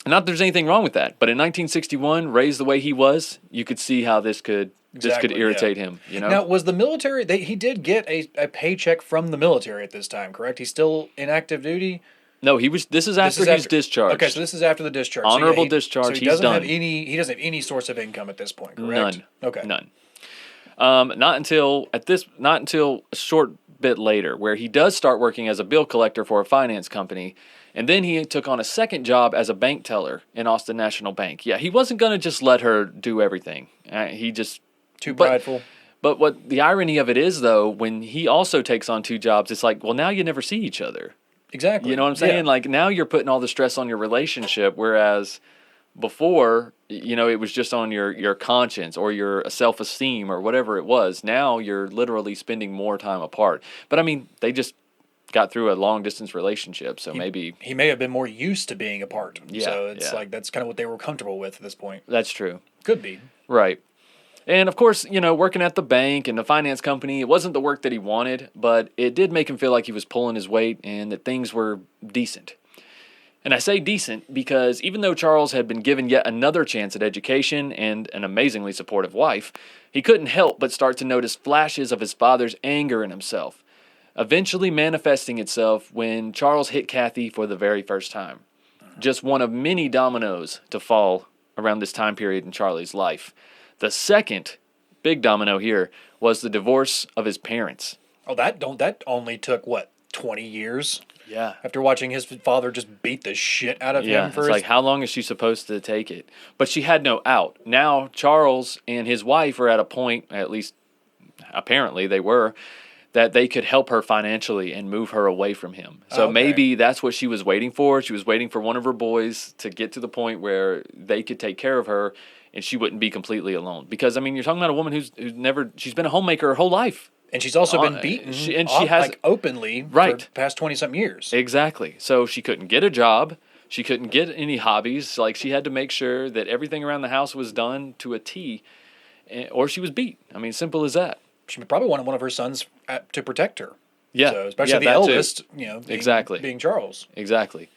that there's anything wrong with that, but in 1961, raised the way he was, you could see how this could irritate him. Now, was the military? He did get a paycheck from the military at this time, correct? He's still in active duty. No, This is after he's discharged. Okay, so this is after the discharge. Honorable discharge. So he doesn't have any source of income at this point, correct? None. Okay. None. Not until a short bit later, where he does start working as a bill collector for a finance company, and then he took on a second job as a bank teller in Austin National Bank. Yeah, he wasn't going to just let her do everything. Too prideful. But what the irony of it is, though, when he also takes on 2 jobs, it's like, well, now you never see each other. Exactly. You know what I'm saying? Yeah. Like, now you're putting all the stress on your relationship, whereas before, it was just on your conscience or your self-esteem or whatever it was. Now you're literally spending more time apart. But, I mean, they just got through a long-distance relationship, so maybe... He may have been more used to being apart. Yeah, so it's like that's kind of what they were comfortable with at this point. That's true. Could be. Right. And, of course, working at the bank and the finance company, it wasn't the work that he wanted, but it did make him feel like he was pulling his weight and that things were decent. And I say decent because even though Charles had been given yet another chance at education and an amazingly supportive wife, he couldn't help but start to notice flashes of his father's anger in himself, eventually manifesting itself when Charles hit Kathy for the very first time. Just one of many dominoes to fall around this time period in Charlie's life. The second big domino here was the divorce of his parents. Oh, that only took, 20 years? Yeah. After watching his father just beat the shit out of Yeah, him for it's his... like, how long is she supposed to take it? But she had no out. Now, Charles and his wife are at a point, at least apparently they were, that they could help her financially and move her away from him. So maybe that's what she was waiting for. She was waiting for one of her boys to get to the point where they could take care of her and she wouldn't be completely alone. Because, I mean, you're talking about a woman who's never, she's been a homemaker her whole life. And she's also been beaten she has, like, openly right. for the past 20-something years. Exactly. So she couldn't get a job. She couldn't get any hobbies. Like, she had to make sure that everything around the house was done to a T, or she was beat. I mean, simple as that. She probably wanted one of her sons to protect her. Yeah. So especially the that eldest, too. Being Charles. Exactly.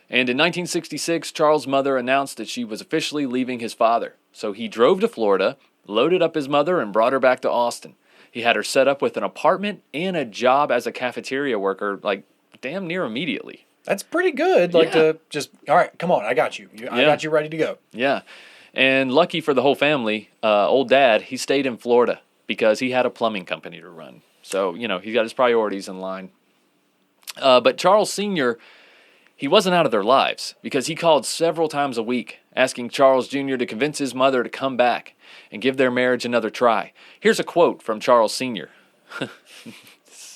And in 1966, Charles' mother announced that she was officially leaving his father. So he drove to Florida, loaded up his mother, and brought her back to Austin. He had her set up with an apartment and a job as a cafeteria worker, like, damn near immediately. That's pretty good. Like, to just, all right, come on, I got you. I got you ready to go. Yeah. And lucky for the whole family, old dad, he stayed in Florida because he had a plumbing company to run. So, he got his priorities in line. But Charles Sr., he wasn't out of their lives because he called several times a week asking Charles Jr. to convince his mother to come back and give their marriage another try. Here's a quote from Charles Sr.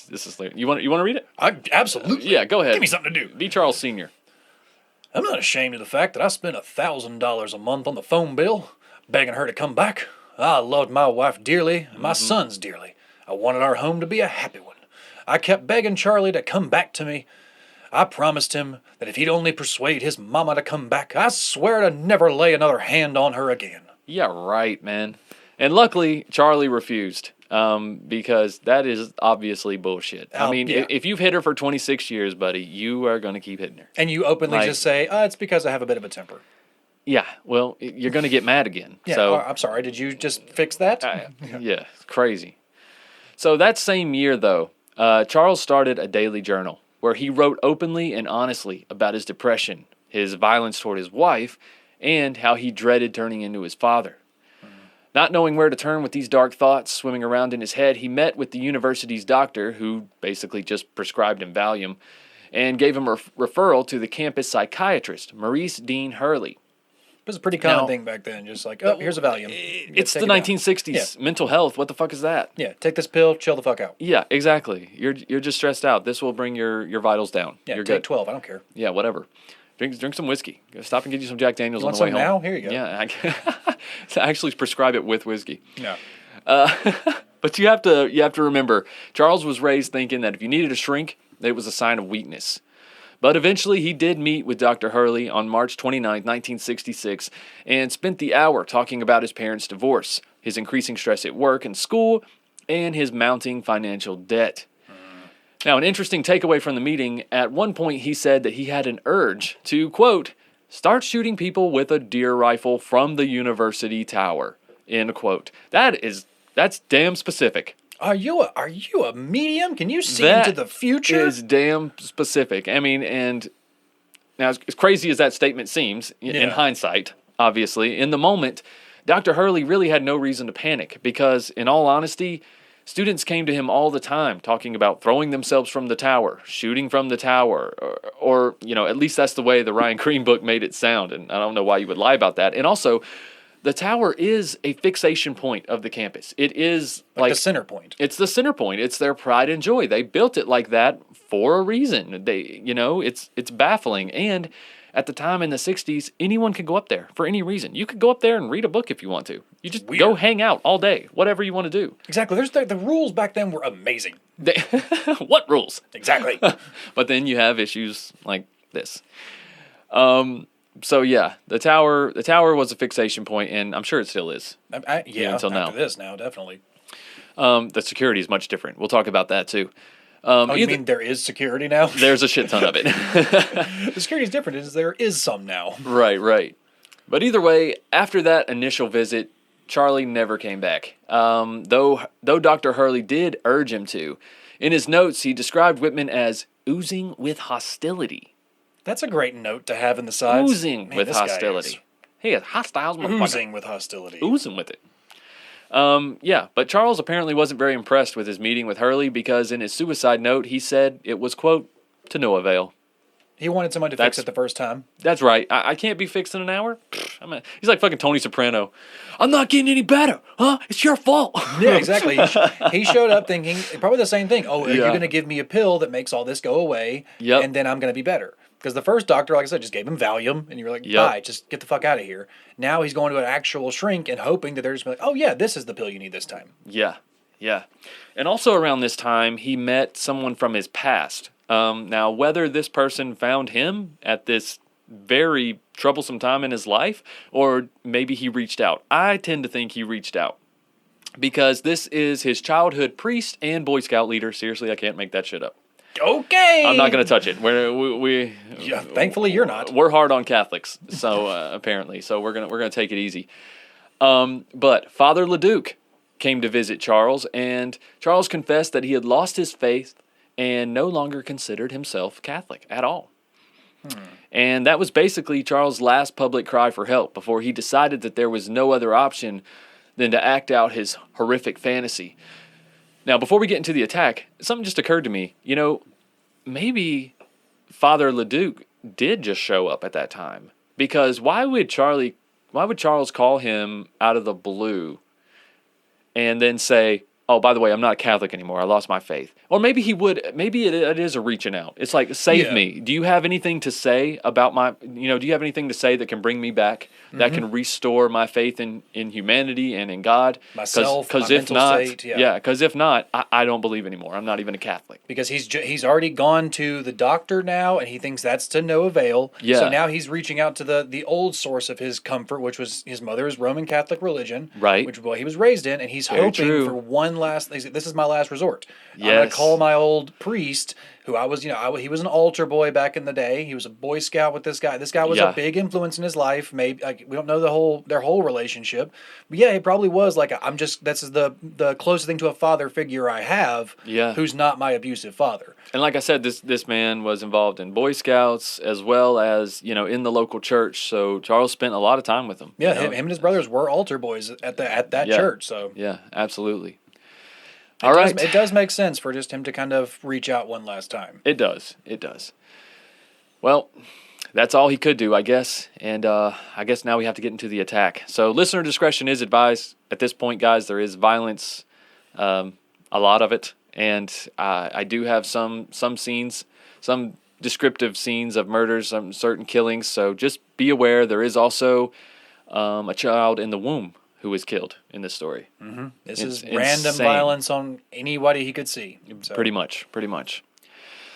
This is you want to read it? Absolutely. Yeah, go ahead. Give me something to do. Be Charles Sr. I'm not ashamed of the fact that I spent $1,000 a month on the phone bill, begging her to come back. I loved my wife dearly and my sons dearly. I wanted our home to be a happy one. I kept begging Charlie to come back to me. I promised him that if he'd only persuade his mama to come back, I swear to never lay another hand on her again. Yeah, right, man. And luckily, Charlie refused, because that is obviously bullshit. I mean, if you've hit her for 26 years, buddy, you are going to keep hitting her. And you openly just say, it's because I have a bit of a temper. Yeah, well, you're going to get mad again. Yeah, so, I'm sorry, did you just fix that? Yeah, it's crazy. So that same year, though, Charles started a daily journal where he wrote openly and honestly about his depression, his violence toward his wife, and how he dreaded turning into his father. Not knowing where to turn with these dark thoughts swimming around in his head, he met with the university's doctor, who basically just prescribed him Valium, and gave him a referral to the campus psychiatrist, Maurice Dean Hurley. It was a pretty common thing back then, just like, here's a Valium. It's the 1960s. Mental health, what the fuck is that? Yeah, take this pill, chill the fuck out. Yeah, exactly. You're just stressed out. This will bring your vitals down. Yeah, you're take good. 12, I don't care. Yeah, wage Drink some whiskey. Stop and get you some Jack Daniels on the way home. Now? Here you go. Yeah, I actually prescribe it with whiskey. No. But you have to remember, Charles was raised thinking that if you needed a shrink, it was a sign of weakness. But eventually he did meet with Dr. Hurley on March 29, 1966, and spent the hour talking about his parents' divorce, his increasing stress at work and school, and his mounting financial debt. Now, an interesting takeaway from the meeting, at one point he said that he had an urge to, quote, start shooting people with a deer rifle from the university tower, end quote. That's damn specific. Are you a medium? Can you see into the future? That is damn specific. I mean, and now as crazy as that statement seems, in hindsight, obviously, in the moment, Dr. Hurley really had no reason to panic because, in all honesty, students came to him all the time talking about throwing themselves from the tower, shooting from the tower, or at least that's the way the Ryan Green book made it sound, and I don't know why you would lie about that. And also, the tower is a fixation point of the campus. It is like the center point. It's the center point. It's their pride and joy. They built it like that for a reason. It's baffling. And at the time in the 60s, anyone could go up there for any reason. You could go up there and read a book if you want to. You just go hang out all day, whatever you want to do. Exactly. The rules back then were amazing. What rules? Exactly. But then you have issues like this. So yeah, the tower was a fixation point, and I'm sure it still is. Until now. After this, now definitely. The security is much different. We'll talk about that too. You mean there is security now? There's a shit ton of it. The security is different. There is some now. Right. But either way, after that initial visit, Charlie never came back. Though Dr. Hurley did urge him to. In his notes, he described Whitman as oozing with hostility. That's a great note to have in the sides. Oozing with hostility. He is hostile. Oozing with hostility. Oozing with it. But Charles apparently wasn't very impressed with his meeting with Hurley because in his suicide note he said it was, quote, To no avail. He wanted someone to fix it the first time. That's right. I can't be fixed in an hour. He's like fucking Tony Soprano. I'm not getting any better, huh? It's your fault. Yeah, exactly. He showed up thinking probably the same thing. Oh, are you Yeah. going to give me a pill that makes all this go away? Yep. And then I'm going to be better. Because the first doctor, like I said, just gave him Valium, and you were like, Yep. bye, just get the fuck out of here. Now he's going to an actual shrink and hoping that they're just like, oh yeah, this is the pill you need this time. Yeah, yeah. And also around this time, he met someone from his past. Now, whether this person found him at this very troublesome time in his life, or maybe he reached out. I tend to think he reached out. Because this is his childhood priest and Boy Scout leader. Seriously, I can't make that shit up. Okay. I'm not going to touch it. We Yeah, thankfully you're not. We're hard on Catholics, so apparently. So we're gonna take it easy. But Father Leduc came to visit Charles, and Charles confessed that he had lost his faith and no longer considered himself Catholic at all. And that was basically Charles' last public cry for help before he decided that there was no other option than to act out his horrific fantasy. Now, before we get into the attack, something just occurred to me. You know, maybe Father Leduc did just show up at that time. Because why would Charles call him out of the blue and then say, oh, by the way, I'm not a Catholic anymore. I lost my faith. Or maybe he would. Maybe it is a reaching out. It's like, save me. Do you have anything to say about do you have anything to say that can bring me back, that can restore my faith in humanity and in God? Myself, my if mental not, state, yeah. because if not, I don't believe anymore. I'm not even a Catholic. Because he's already gone to the doctor now, and he thinks that's to no avail. Yeah. So now he's reaching out to the old source of his comfort, which was his mother's Roman Catholic religion, Right. which is what he was raised in, and he's Very hoping true. for one last. This is my last resort. I'm Yes. gonna call my old priest, who he was an altar boy back in the day. He was a Boy Scout with this guy. This guy was Yeah. a big influence in his life. Maybe we don't know their whole relationship, but yeah, he probably was like this is the closest thing to a father figure I have. Yeah. Who's not my abusive father. And like I said, this man was involved in Boy Scouts as well as, in the local church. So Charles spent a lot of time with him. Yeah, him and his brothers were altar boys at that Yeah. church. So Yeah, absolutely. it does make sense for just him to kind of reach out one last time. It does. It does. Well, that's all he could do, I guess. And I guess now we have to get into the attack. So listener discretion is advised. At this point, guys, there is violence, a lot of it. And I do have some scenes, some descriptive scenes of murders, some certain killings. So just be aware there is also a child in the womb who was killed in this story. Mm-hmm. This It's is random insane. violence on anybody he could see. So. Pretty much.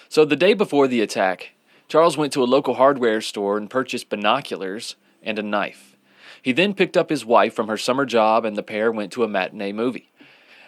So the day before the attack, Charles went to a local hardware store and purchased binoculars and a knife. He then picked up his wife from her summer job, and the pair went to a matinee movie.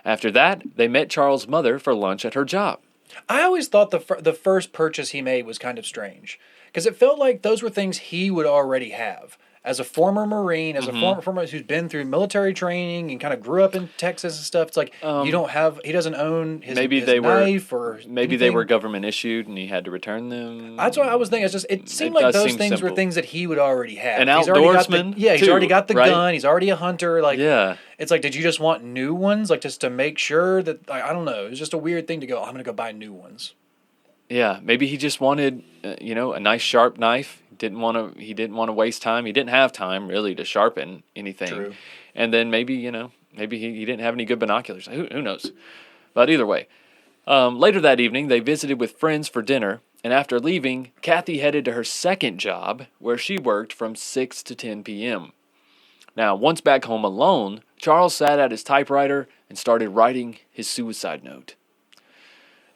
After that, they met Charles' mother for lunch at her job. I always thought the first purchase he made was kind of strange because it felt like those were things he would already have. As a former Marine, as a former who's been through military training and kind of grew up in Texas and stuff, it's like he doesn't own his, Maybe his they knife were or maybe they anything. were government issued and he had to return them. That's what I was thinking. It seemed like does those seem things were simple. things that he would already have. An He's already got outdoorsman, he's too, already got the right? gun. He's already a hunter. Like, Yeah. it's like, did you just want new ones? Like, just to make sure that, I don't know. It was just a weird thing to go, I'm going to go buy new ones. Yeah, maybe he just wanted, a nice sharp knife. He didn't want to waste time. He didn't have time really to sharpen anything. True. And then maybe he didn't have any good binoculars. Who knows? But either way, later that evening they visited with friends for dinner. And after leaving, Kathy headed to her second job, where she worked from 6 to 10 p.m. Now, once back home alone, Charles sat at his typewriter and started writing his suicide note.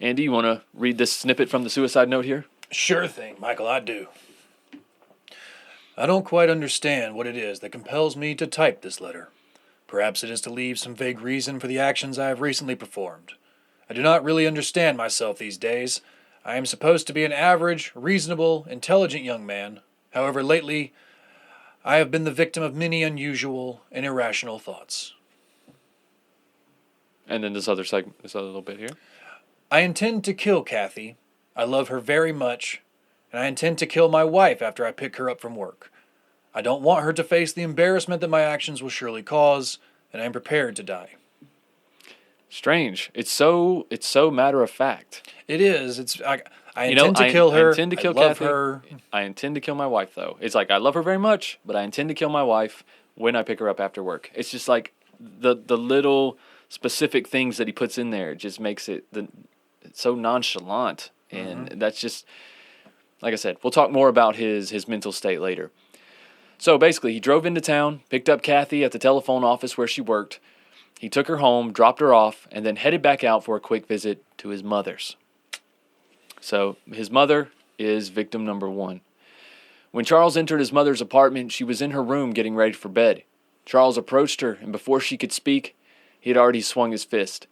Andy, you want to read this snippet from the suicide note here? Sure thing, Michael, I do. I don't quite understand what it is that compels me to type this letter. Perhaps it is to leave some vague reason for the actions I have recently performed. I do not really understand myself these days. I am supposed to be an average, reasonable, intelligent young man. However, lately, I have been the victim of many unusual and irrational thoughts. And then this other little bit here. I intend to kill Kathy. I love her very much, and I intend to kill my wife after I pick her up from work. I don't want her to face the embarrassment that my actions will surely cause, and I am prepared to die. Strange. It's so matter of fact. It is. I I intend to kill her. I intend to kill love Kathy. her. I intend to kill my wife, though. It's like I love her very much, but I intend to kill my wife when I pick her up after work. It's just like the little specific things that he puts in there just makes it it's so nonchalant, and that's just like I said. We'll talk more about his mental state later. So basically, he drove into town, picked up Kathy at the telephone office where she worked. He took her home, dropped her off, and then headed back out for a quick visit to his mother's. So his mother is victim number 1. When Charles entered his mother's apartment, she was in her room getting ready for bed. Charles approached her, and before she could speak, he had already swung his fist,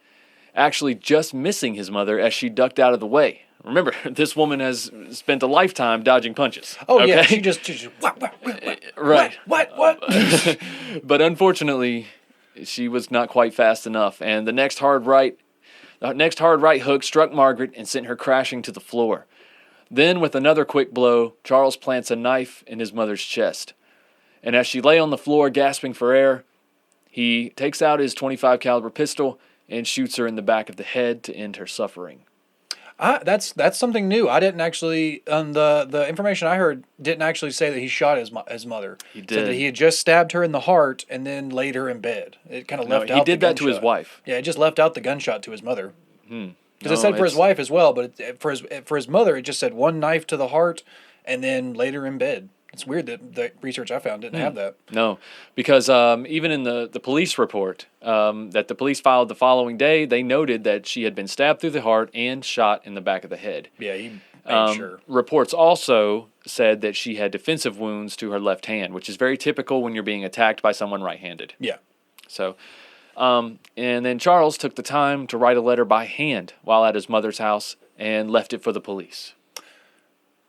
actually just missing his mother as she ducked out of the way. Remember, this woman has spent a lifetime dodging punches. Oh, okay? yeah, she just what? Right. What? But unfortunately, she was not quite fast enough, and the next hard right hook struck Margaret and sent her crashing to the floor. Then, with another quick blow, Charles plants a knife in his mother's chest. And as she lay on the floor gasping for air, he takes out his .25 caliber pistol and shoots her in the back of the head to end her suffering. That's something new. I didn't actually, the information I heard didn't actually say that he shot his mother. He did. Said that he had just stabbed her in the heart and then laid her in bed. It kind of left out. He did the that to his gunshot. wife. Yeah, it just left out the gunshot to his mother. Because it No, said for his it's- wife as well, but for his mother, it just said one knife to the heart and then laid her in bed. It's weird that the research I found didn't have that. No, because even in the police report that the police filed the following day, they noted that she had been stabbed through the heart and shot in the back of the head. Yeah, he made sure. Reports also said that she had defensive wounds to her left hand, which is very typical when you're being attacked by someone right-handed. Yeah. So, and then Charles took the time to write a letter by hand while at his mother's house and left it for the police.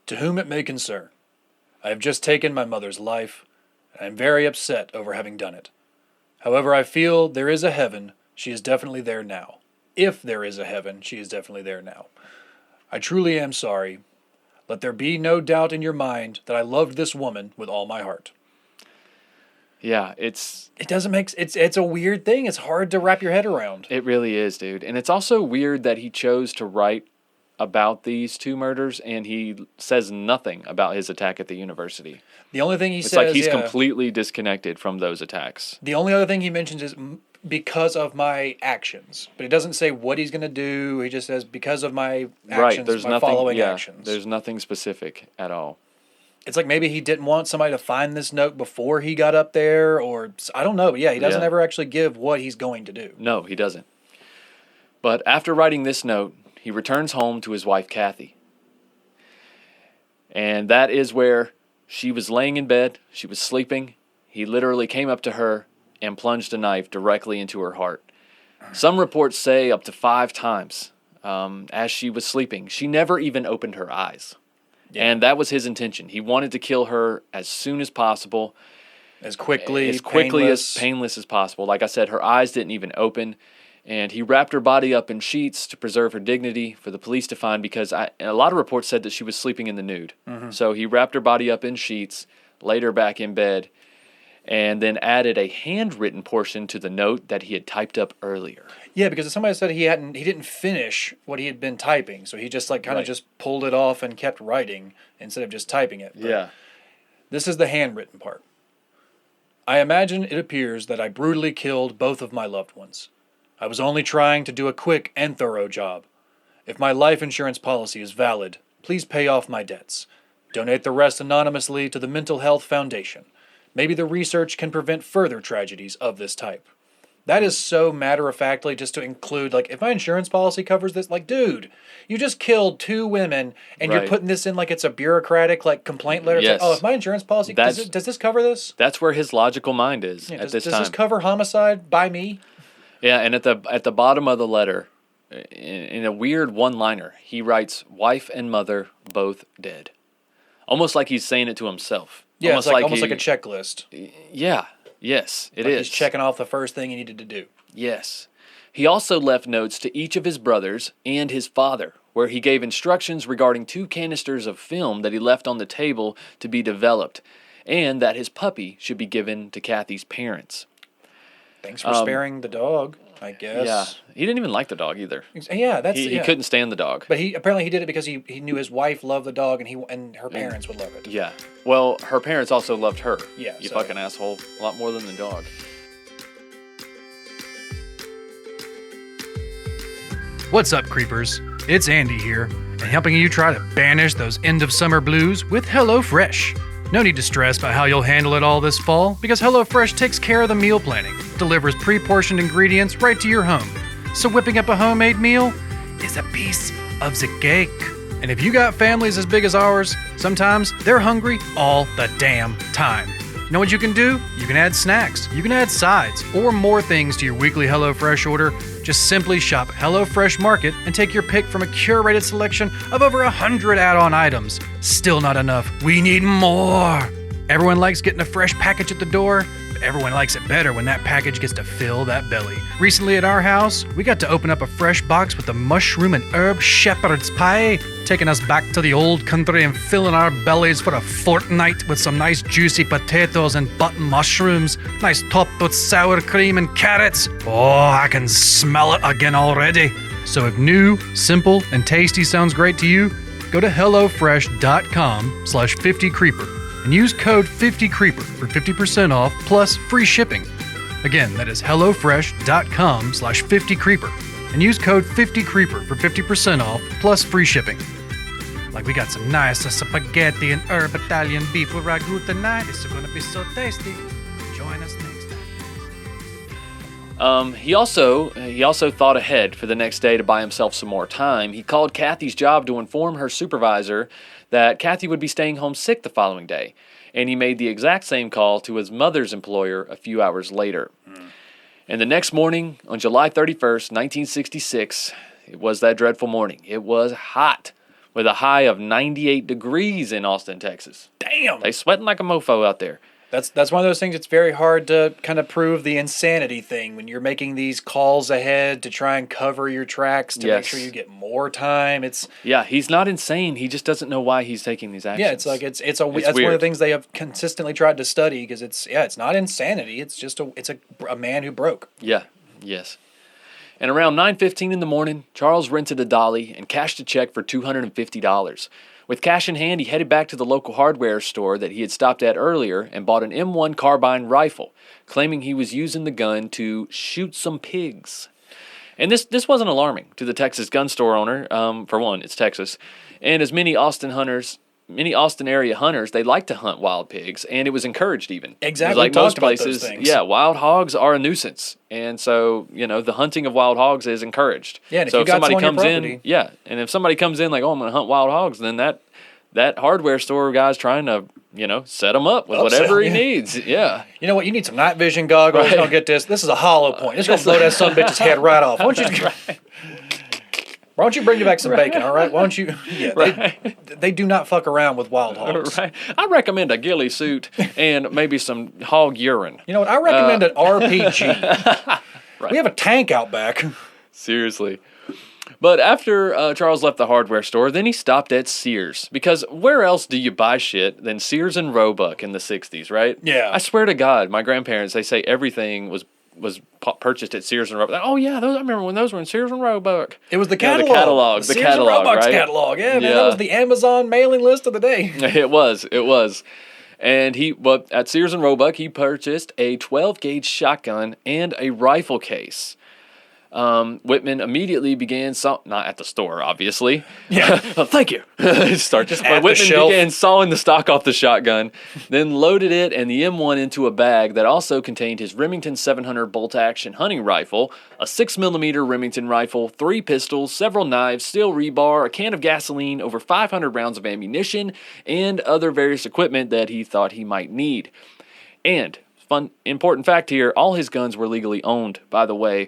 To whom it may concern, I have just taken my mother's life, and I am very upset over having done it. However, I feel there is a heaven. She is definitely there now. If there is a heaven, she is definitely there now. I truly am sorry. Let there be no doubt in your mind that I loved this woman with all my heart. Yeah, It doesn't make it's a weird thing. It's hard to wrap your head around. it really is, dude. And it's also weird that he chose to write about these 2 murders, and he says nothing about his attack at the university. The only thing he It's says, like he's completely disconnected from those attacks. The only other thing he mentions is because of my actions, but he doesn't say what he's going to do. He just says because of my actions, Right, there's my nothing. following Yeah, actions. there's nothing specific at all. It's like maybe he didn't want somebody to find this note before he got up there, or I don't know. But yeah, he doesn't Yeah. ever actually give what he's going to do. No, he doesn't. But after writing this note, he returns home to his wife, Kathy. And that is where she was laying in bed. She was sleeping. He literally came up to her and plunged a knife directly into her heart. Some reports say up to 5 times as she was sleeping. She never even opened her eyes. Yeah. And that was his intention. He wanted to kill her as soon as possible. As quickly as painless as possible. Like I said, her eyes didn't even open. And he wrapped her body up in sheets to preserve her dignity for the police to find, because a lot of reports said that she was sleeping in the nude. Mm-hmm. So he wrapped her body up in sheets, laid her back in bed, and then added a handwritten portion to the note that he had typed up earlier. Yeah, because somebody said he didn't finish what he had been typing, so he just kind of just pulled it off and kept writing instead of just typing it. But yeah. This is the handwritten part. I imagine it appears that I brutally killed both of my loved ones. I was only trying to do a quick and thorough job. If my life insurance policy is valid, please pay off my debts. Donate the rest anonymously to the Mental Health Foundation. Maybe the research can prevent further tragedies of this type. That is so matter-of-factly just to include, like, if my insurance policy covers this, like, dude, you just killed 2 women and you're putting this in like it's a bureaucratic, like, complaint letter. Yes. It's like, if my insurance policy, does this cover this? That's where his logical mind is at this time. Does this cover homicide by me? Yeah, and at the bottom of the letter, in a weird one-liner, he writes, "Wife and mother both dead," almost like he's saying it to himself. Yeah, almost like a checklist. Yeah, yes, it like is. He's checking off the first thing he needed to do. Yes. He also left notes to each of his brothers and his father, where he gave instructions regarding 2 canisters of film that he left on the table to be developed, and that his puppy should be given to Kathy's parents. Thanks for sparing the dog. I guess. Yeah, he didn't even like the dog either. Yeah, that's He couldn't stand the dog. But he did it because he knew his wife loved the dog and her parents would love it. Yeah. Well, her parents also loved her. Yeah. You fucking asshole. A lot more than the dog. What's up, creepers? It's Andy here, and helping you try to banish those end of summer blues with HelloFresh. No need to stress about how you'll handle it all this fall, because HelloFresh takes care of the meal planning, delivers pre-portioned ingredients right to your home. So whipping up a homemade meal is a piece of the cake. And if you got families as big as ours, sometimes they're hungry all the damn time. You know what you can do? You can add snacks, you can add sides, or more things to your weekly HelloFresh order. Just simply shop HelloFresh Market and take your pick from a curated selection of over 100 add-on items. Still not enough. We need more. Everyone likes getting a fresh package at the door, but everyone likes it better when that package gets to fill that belly. Recently at our house, we got to open up a fresh box with a mushroom and herb shepherd's pie, taking us back to the old country and filling our bellies for a fortnight with some nice juicy potatoes and button mushrooms, nice topped with sour cream and carrots. Oh, I can smell it again already. So if new, simple, and tasty sounds great to you, go to HelloFresh.com/50Creeper and use code 50Creeper for 50% off plus free shipping. Again, that is HelloFresh.com/50Creeper and use code 50Creeper for 50% off plus free shipping. Like, we got some nice spaghetti and herb Italian beef with ragu tonight. It's going to be so tasty. Join us next time. He also thought ahead for the next day to buy himself some more time. He called Kathy's job to inform her supervisor that Kathy would be staying home sick the following day, and he made the exact same call to his mother's employer a few hours later. And the next morning, on July 31st, 1966, it was that dreadful morning. It was hot, with a high of 98 degrees in Austin, Texas. Damn! They sweating like a mofo out there. That's one of those things. It's very hard to kind of prove the insanity thing when you're making these calls ahead to try and cover your tracks to make sure you get more time. He's not insane. He just doesn't know why he's taking these actions. Yeah, it's like that's one of the things they have consistently tried to study, because it's not insanity. It's just a man who broke. Yeah. Yes. And around 9:15 in the morning, Charles rented a dolly and cashed a check for $250. With cash in hand, he headed back to the local hardware store that he had stopped at earlier and bought an M1 carbine rifle, claiming he was using the gun to shoot some pigs. And this wasn't alarming to the Texas gun store owner. For one, it's Texas. And as many Austin area hunters, they like to hunt wild pigs, and it was encouraged even. Exactly. Like most places, wild hogs are a nuisance. And so, the hunting of wild hogs is encouraged. Yeah, and so if somebody comes in, and if somebody comes in like, oh, I'm going to hunt wild hogs, then that hardware store guy's trying to, set him up with whatever he needs. Yeah. You know what? You need some night vision goggles. Right. Don't get this. This is a hollow point. It's going to blow that son of a bitch's head right off. Why don't you bring me back some bacon, all right? Why don't you? Yeah, they do not fuck around with wild hogs. Right. I recommend a ghillie suit and maybe some hog urine. You know what? I recommend an RPG. Right. We have a tank out back. Seriously. But after Charles left the hardware store, then he stopped at Sears. Because where else do you buy shit than Sears and Roebuck in the 60s, right? Yeah. I swear to God, my grandparents, they say everything was purchased at Sears and Roebuck. Oh, yeah, I remember when those were in Sears and Roebuck. It was the catalog. The Sears catalog, and Roebuck's right? catalog. Yeah, man, that was the Amazon mailing list of the day. It was. And at Sears and Roebuck, he purchased a 12-gauge shotgun and a rifle case. Whitman immediately began not at the store, obviously. Yeah. Thank you. Whitman began sawing the stock off the shotgun, then loaded it and the M1 into a bag that also contained his Remington 700 bolt-action hunting rifle, a 6mm Remington rifle, 3 pistols, several knives, steel rebar, a can of gasoline, over 500 rounds of ammunition, and other various equipment that he thought he might need. And, important fact here, all his guns were legally owned, by the way,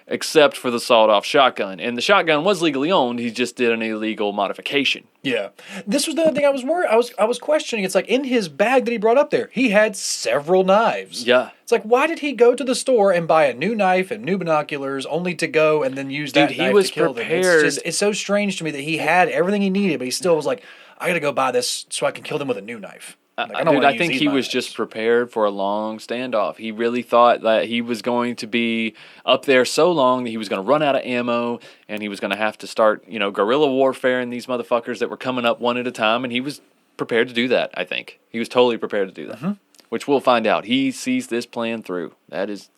except for the sawed-off shotgun. And the shotgun was legally owned, he just did an illegal modification. Yeah. This was the other thing I was worried. I was questioning. It's like in his bag that he brought up there, he had several knives. Yeah. It's like, why did he go to the store and buy a new knife and new binoculars only to go and then use that knife to kill them? It's so strange to me that he had everything he needed, but he still was like, I got to go buy this so I can kill them with a new knife. Like, Dude, wanna I use think these he was knives. just prepared for a long standoff. He really thought that he was going to be up there so long that he was going to run out of ammo and he was going to have to start, guerrilla warfare and these motherfuckers that were coming up one at a time. And he was prepared to do that, I think. He was totally prepared to do that, which we'll find out. He sees this plan through. That is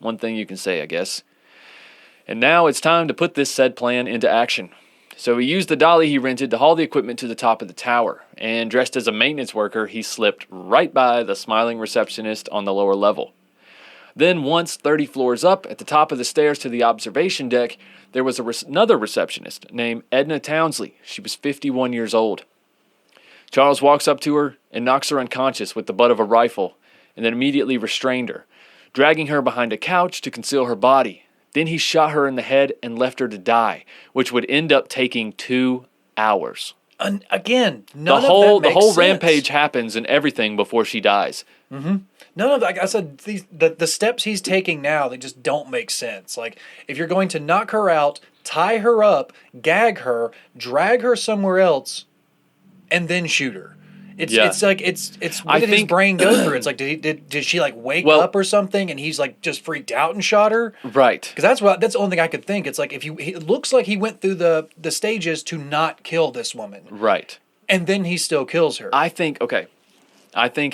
one thing you can say, I guess. And now it's time to put this said plan into action. So he used the dolly he rented to haul the equipment to the top of the tower, and dressed as a maintenance worker, he slipped right by the smiling receptionist on the lower level. Then once 30 floors up, at the top of the stairs to the observation deck, there was another receptionist named Edna Townsley. She was 51 years old. Charles walks up to her and knocks her unconscious with the butt of a rifle, and then immediately restrained her, dragging her behind a couch to conceal her body. Then he shot her in the head and left her to die, which would end up taking 2 hours. Again, The none whole of that makes the whole sense. rampage happens and everything before she dies. None of, like I said, the steps he's taking now, they just don't make sense. Like, if you're going to knock her out, tie her up, gag her, drag her somewhere else, and then shoot her. It's like it's what did his brain go through? It's like did she like wake up or something and he's like just freaked out and shot her? Right. Because that's the only thing I could think. It's like it looks like he went through the stages to not kill this woman. Right. And then he still kills her. I think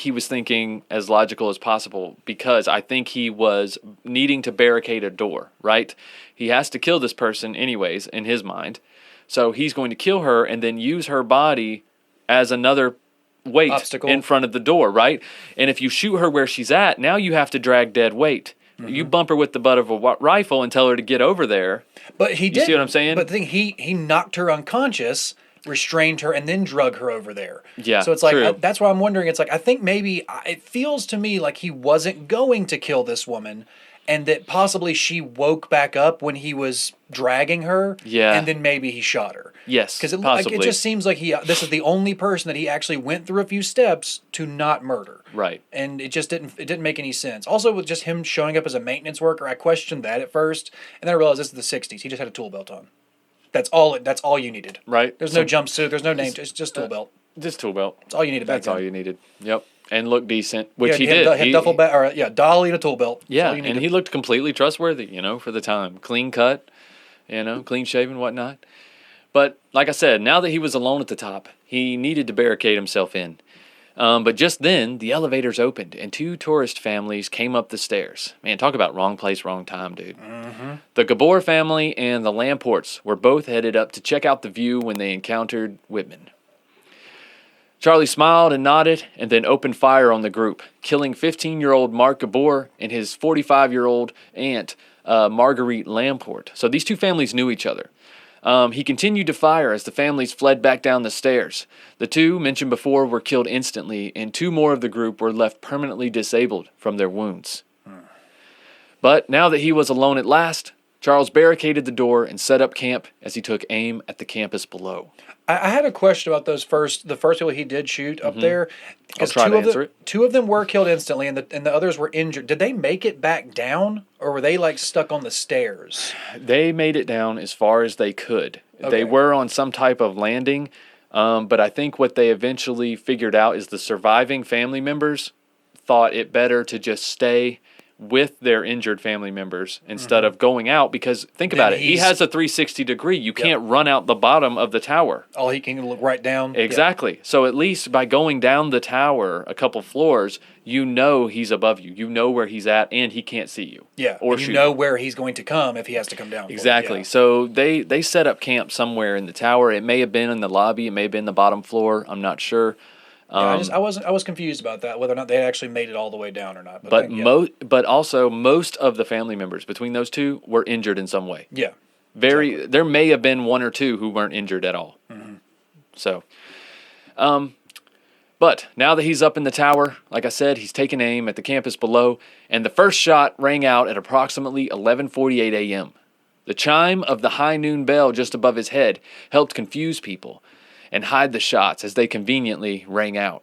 he was thinking as logical as possible because I think he was needing to barricade a door, right? He has to kill this person anyways in his mind. So he's going to kill her and then use her body as another weight obstacle in front of the door, right? And if you shoot her where she's at, now you have to drag dead weight. You bump her with the butt of a rifle and tell her to get over there. But he did. You see what I'm saying? But the thing, he knocked her unconscious, restrained her, and then drug her over there. Yeah, so it's like true. that's why I'm wondering. It's like I think maybe it feels to me like he wasn't going to kill this woman, and that possibly she woke back up when he was dragging her. Yeah. And then maybe he shot her. Yes, Because possibly. it just seems like this is the only person that he actually went through a few steps to not murder. Right. And it just didn't make any sense. Also, with just him showing up as a maintenance worker, I questioned that at first, and then I realized this is the '60s. He just had a tool belt on. That's all you needed. Right. There's no jumpsuit. There's no name. It's just tool belt. Just tool belt. That's all you needed back That's all then. you needed. Yep. And look decent, which Yeah, he had did. Had duffel bag, dolly and a tool belt. That's Yeah, all you and needed. he looked completely trustworthy, for the time. Clean cut, clean shaven, whatnot. But like I said, now that he was alone at the top, he needed to barricade himself in. But just then, the elevators opened, and 2 tourist families came up the stairs. Man, talk about wrong place, wrong time, dude. The Gabor family and the Lamports were both headed up to check out the view when they encountered Whitman. Charlie smiled and nodded and then opened fire on the group, killing 15-year-old Mark Gabor and his 45-year-old aunt, Marguerite Lamport. So these 2 families knew each other. He continued to fire as the families fled back down the stairs. The 2 mentioned before were killed instantly, and 2 more of the group were left permanently disabled from their wounds. But now that he was alone at last, Charles barricaded the door and set up camp as he took aim at the campus below. I had a question about the first people he did shoot up there. I'll try to answer it. 2 of them were killed instantly, and the others were injured. Did they make it back down, or were they like stuck on the stairs? They made it down as far as they could. Okay. They were on some type of landing, but I think what they eventually figured out is the surviving family members thought it better to just stay with their injured family members instead of going out, because think about it. He has a 360 degree. You can't run out the bottom of the tower. Oh, he can look right down? Exactly. Yeah. So at least by going down the tower a couple floors, he's above you. You know where he's at, and he can't see you. Yeah, or you know where he's going to come if he has to come down. Exactly. Yeah. So they set up camp somewhere in the tower. It may have been in the lobby. It may have been the bottom floor. I'm not sure. I was confused about that, whether or not they actually made it all the way down or not. But also most of the family members between those 2 were injured in some way. Yeah. There may have been 1 or 2 who weren't injured at all. So, but now that he's up in the tower, like I said, he's taking aim at the campus below, and the first shot rang out at approximately 11:48 a.m. The chime of the high noon bell just above his head helped confuse people and hide the shots as they conveniently rang out.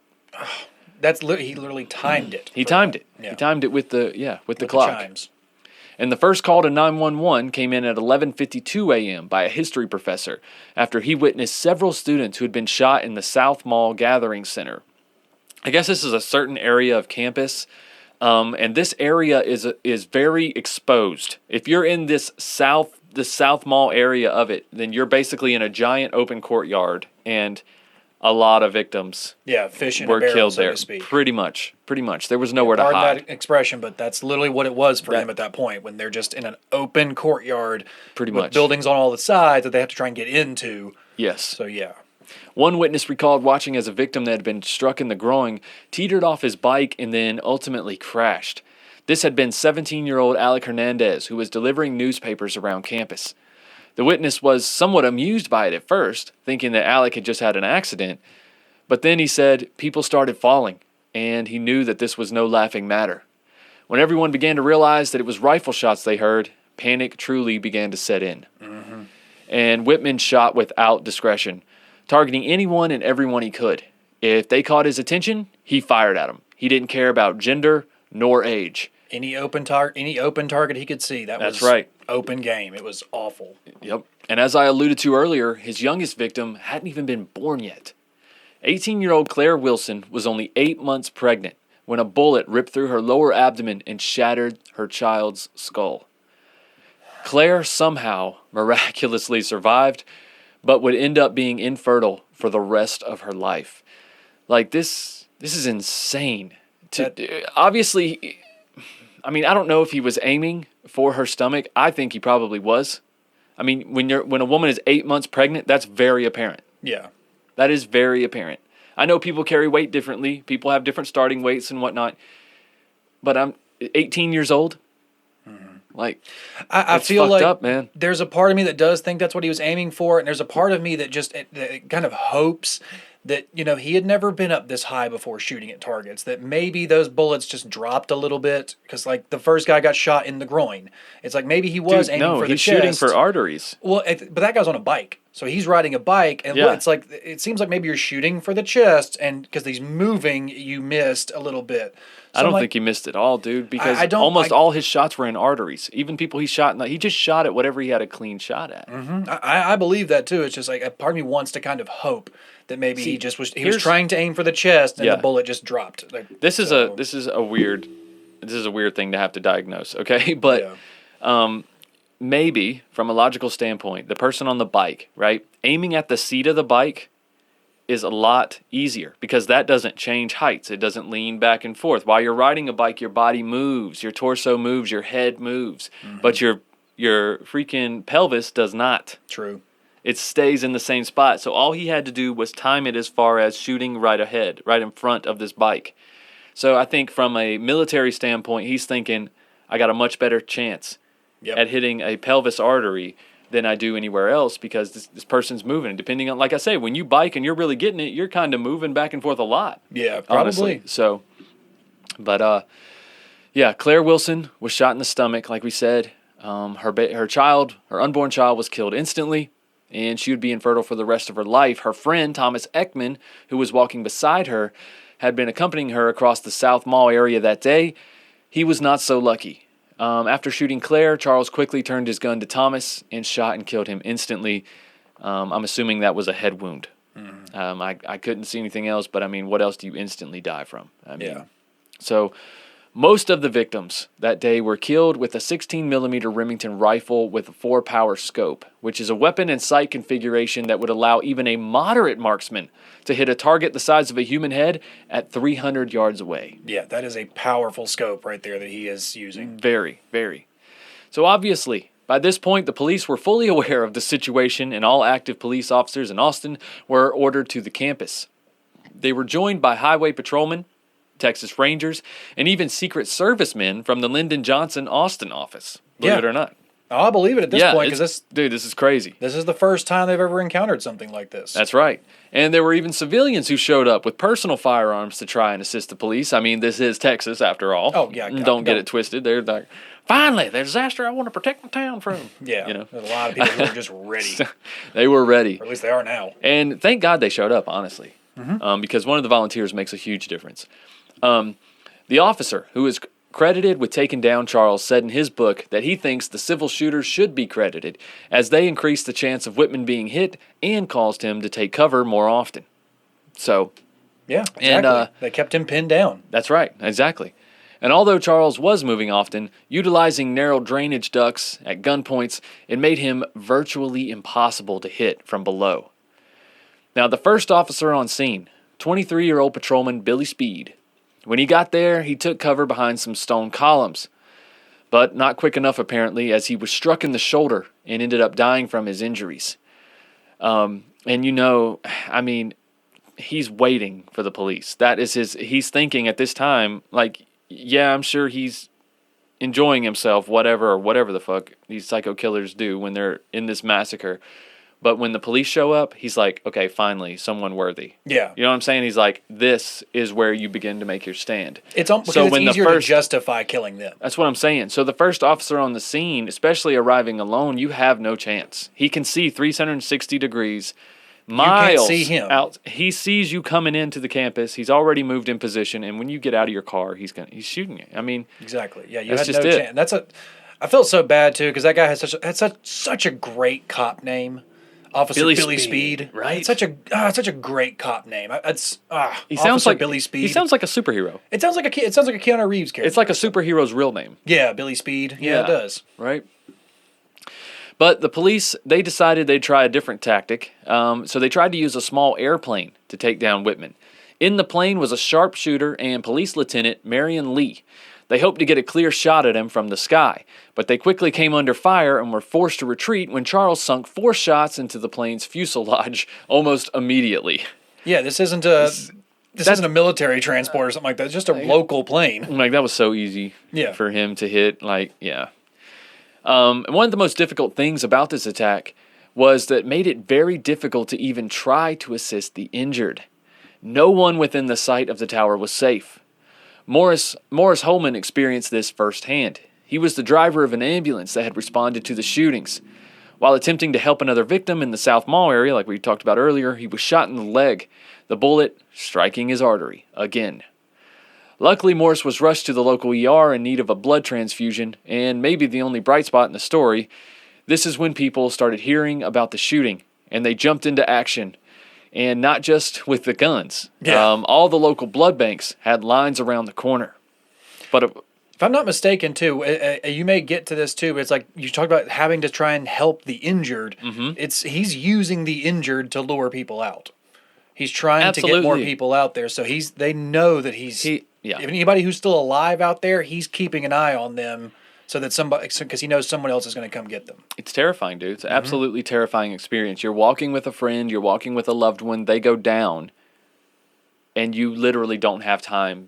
He literally timed it. He timed it. Yeah. He timed it with the With clock. The chimes. And the first call to 911 came in at 11:52 a.m. by a history professor after he witnessed several students who had been shot in the South Mall Gathering Center. I guess this is a certain area of campus, and this area is very exposed. If you're in the South Mall area of it, then you're basically in a giant open courtyard, and a lot of victims fish in were a barrel, killed so there. to speak. Pretty much. There was nowhere to Pardon hide. that expression, but that's literally what it was for him at that point, when they're just in an open courtyard Pretty with much. buildings on all the sides that they have to try and get into. Yes. So, yeah. One witness recalled watching as a victim that had been struck in the groin teetered off his bike and then ultimately crashed. This had been 17-year-old Alec Hernandez, who was delivering newspapers around campus. The witness was somewhat amused by it at first, thinking that Alec had just had an accident. But then he said people started falling, and he knew that this was no laughing matter. When everyone began to realize that it was rifle shots they heard, panic truly began to set in. Mm-hmm. And Whitman shot without discretion, targeting anyone and everyone he could. If they caught his attention, he fired at them. He didn't care about gender nor age. Any open target he could see, That's was right. Open game. It was awful. Yep. And as I alluded to earlier, his youngest victim hadn't even been born yet. 18-year-old Claire Wilson was only 8 months pregnant when a bullet ripped through her lower abdomen and shattered her child's skull. Claire somehow miraculously survived, but would end up being infertile for the rest of her life. Like, this is insane. Obviously, I mean, I don't know if he was aiming for her stomach. I think he probably was. I mean, when a woman is 8 months pregnant, that's very apparent. Yeah. That is very apparent. I know people carry weight differently. People have different starting weights and whatnot. But I'm 18 years old. Like, I it's feel fucked like up, man. There's a part of me that does think that's what he was aiming for, and there's a part of me that just that kind of hopes that, he had never been up this high before shooting at targets, that maybe those bullets just dropped a little bit, because, like, the first guy got shot in the groin. It's like maybe he was aiming for the chest. No, he's shooting for arteries. Well, but that guy's on a bike, so he's riding a bike, and Yeah. it's like, it seems like maybe you're shooting for the chest, and because he's moving, you missed a little bit. So I don't think he missed it all, dude, because almost all his shots were in arteries. Even people he shot, he just shot at whatever he had a clean shot at. Mm-hmm. I believe that too. It's just like a part of me wants to kind of hope that maybe he was trying to aim for the chest and the bullet just dropped. This is a weird thing to have to diagnose, okay? But maybe from a logical standpoint, the person on the bike, right, aiming at the seat of the bike is a lot easier because that doesn't change heights. It doesn't lean back and forth. While you're riding a bike, your body moves, your torso moves, your head moves, but your freaking pelvis does not. True. It stays in the same spot. So all he had to do was time it as far as shooting right ahead, right in front of this bike. So I think from a military standpoint, he's thinking, I got a much better chance at hitting a pelvis artery than I do anywhere else because this person's moving. Depending on, like I say, when you bike and you're really getting it, you're kind of moving back and forth a lot. Yeah, honestly. probably. So, but Claire Wilson was shot in the stomach, like we said. Her unborn child was killed instantly, and she would be infertile for the rest of her life. Her friend, Thomas Ekman, who was walking beside her, had been accompanying her across the South Mall area that day. He was not so lucky. After shooting Claire, Charles quickly turned his gun to Thomas and shot and killed him instantly. I'm assuming that was a head wound. I couldn't see anything else, but I mean, what else do you instantly die from? So most of the victims that day were killed with a 16mm Remington rifle with a 4-power scope, which is a weapon and sight configuration that would allow even a moderate marksman to hit a target the size of a human head at 300 yards away. Yeah, that is a powerful scope right there that he is using. Very, very. So obviously, by this point, the police were fully aware of the situation, and all active police officers in Austin were ordered to the campus. They were joined by highway patrolmen, Texas Rangers, and even Secret Service men from the Lyndon Johnson Austin office, believe it or not. Oh, I believe it at this point, because this is crazy. This is the first time they've ever encountered something like this. That's right. And there were even civilians who showed up with personal firearms to try and assist the police. I mean, this is Texas, after all. Oh, yeah. Don't get it twisted. They're like, finally, the disaster I want to protect my town from. Yeah, there's a lot of people who are just ready. They were ready. Or at least they are now. And thank God they showed up, honestly, because one of the volunteers makes a huge difference. The officer who is credited with taking down Charles said in his book that he thinks the civil shooters should be credited, as they increased the chance of Whitman being hit and caused him to take cover more often. So, Yeah, exactly. And, they kept him pinned down. That's right, exactly. And although Charles was moving often, utilizing narrow drainage ducts at gunpoints, it made him virtually impossible to hit from below. Now, the first officer on scene, 23-year-old patrolman Billy Speed. When he got there, he took cover behind some stone columns, but not quick enough apparently, as he was struck in the shoulder and ended up dying from his injuries. And he's waiting for the police. That is he's thinking at this time, like, yeah, I'm sure he's enjoying himself, whatever the fuck these psycho killers do when they're in this massacre. But when the police show up, he's like, okay, finally, someone worthy. Yeah. You know what I'm saying? He's like, this is where you begin to make your stand. It's easier to justify killing them. That's what I'm saying. So the first officer on the scene, especially arriving alone, you have no chance. He can see 360 degrees, miles you can't see him. out. He sees you coming into the campus. He's already moved in position, and when you get out of your car, he's shooting you. I mean, exactly. Yeah, you that's had just no it. chance. I felt so bad too because that guy had such a great cop name. Officer Billy Speed, right? It's such a great cop name. He sounds like Billy Speed. He sounds like a superhero. It sounds like a Keanu Reeves character. It's like a superhero's real name. Yeah, Billy Speed. Yeah, it does. Right. But the police, they decided they'd try a different tactic. So they tried to use a small airplane to take down Whitman. In the plane was a sharpshooter and police lieutenant Marion Lee. They hoped to get a clear shot at him from the sky, but they quickly came under fire and were forced to retreat when Charles sunk 4 shots into the plane's fuselage almost immediately. Yeah, this isn't a military transport or something like that. It's just a local plane. Like, that was so easy for him to hit. Like, yeah. And one of the most difficult things about this attack was that it made it very difficult to even try to assist the injured. No one within the sight of the tower was safe. Morris Holman experienced this firsthand. He was the driver of an ambulance that had responded to the shootings. While attempting to help another victim in the South Mall area, like we talked about earlier, he was shot in the leg, the bullet striking his artery again. Luckily, Morris was rushed to the local ER in need of a blood transfusion, and maybe the only bright spot in the story, this is when people started hearing about the shooting, and they jumped into action. And not just with the guns. Yeah. All the local blood banks had lines around the corner. But if I'm not mistaken, too, you may get to this too. But it's like you talked about having to try and help the injured. Mm-hmm. He's using the injured to lure people out. He's trying to get more people out there. So they know that if anybody who's still alive out there, he's keeping an eye on them. So that because he knows someone else is going to come get them. It's terrifying, dude. It's an absolutely terrifying experience. You're walking with a friend, you're walking with a loved one, they go down, and you literally don't have time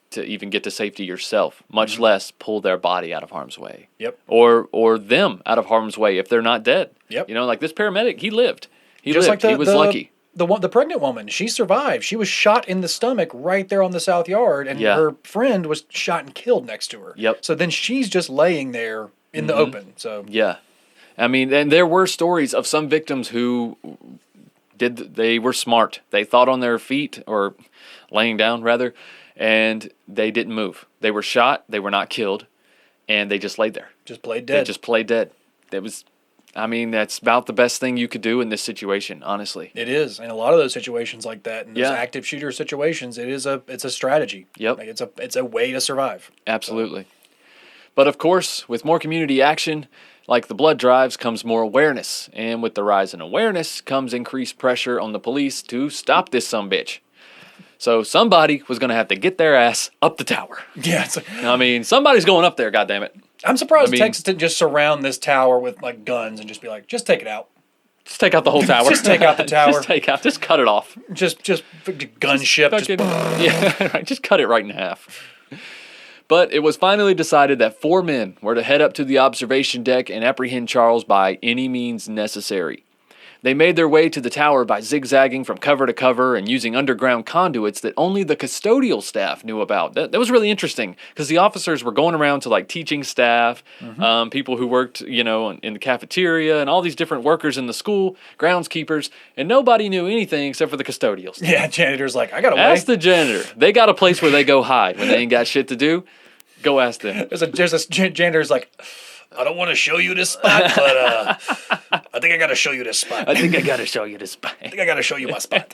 to even get to safety yourself, much less pull their body out of harm's way. Yep. Or them out of harm's way if they're not dead. Yep. You know, like this paramedic, he lived. He Just lived. Like he was lucky. The pregnant woman, she survived. She was shot in the stomach right there on the South Yard, and her friend was shot and killed next to her. Yep. So then she's just laying there in the open. So yeah, I mean, and there were stories of some victims who they were smart. They thought on their feet, or laying down rather, and they didn't move. They were shot. They were not killed, and they just laid there. Just played dead. They just played dead. It was. I mean, that's about the best thing you could do in this situation, honestly. It is. In a lot of those situations like that, in those active shooter situations, it's a strategy. Yep. Like it's a way to survive. Absolutely. So. But of course, with more community action, like the blood drives, comes more awareness. And with the rise in awareness comes increased pressure on the police to stop this sumbitch. So somebody was going to have to get their ass up the tower. Yeah. I mean, somebody's going up there, goddammit. I'm surprised Texas didn't just surround this tower with like guns and just be like, just take it out. Just take out the whole tower. Just take out the tower. Just cut it off. Just gunship. Right. Just cut it right in half. But it was finally decided that 4 men were to head up to the observation deck and apprehend Charles by any means necessary. They made their way to the tower by zigzagging from cover to cover and using underground conduits that only the custodial staff knew about. That was really interesting because the officers were going around to like teaching staff, people who worked, in the cafeteria and all these different workers in the school, groundskeepers, and nobody knew anything except for the custodial staff. Yeah, janitor's like, I got a way. Ask the janitor. They got a place where they go hide when they ain't got shit to do. Go ask them. There's a janitor's like, I don't want to show you this spot, but I think I got to show you this spot. I think I got to show you this spot. I think I got to show you my spot.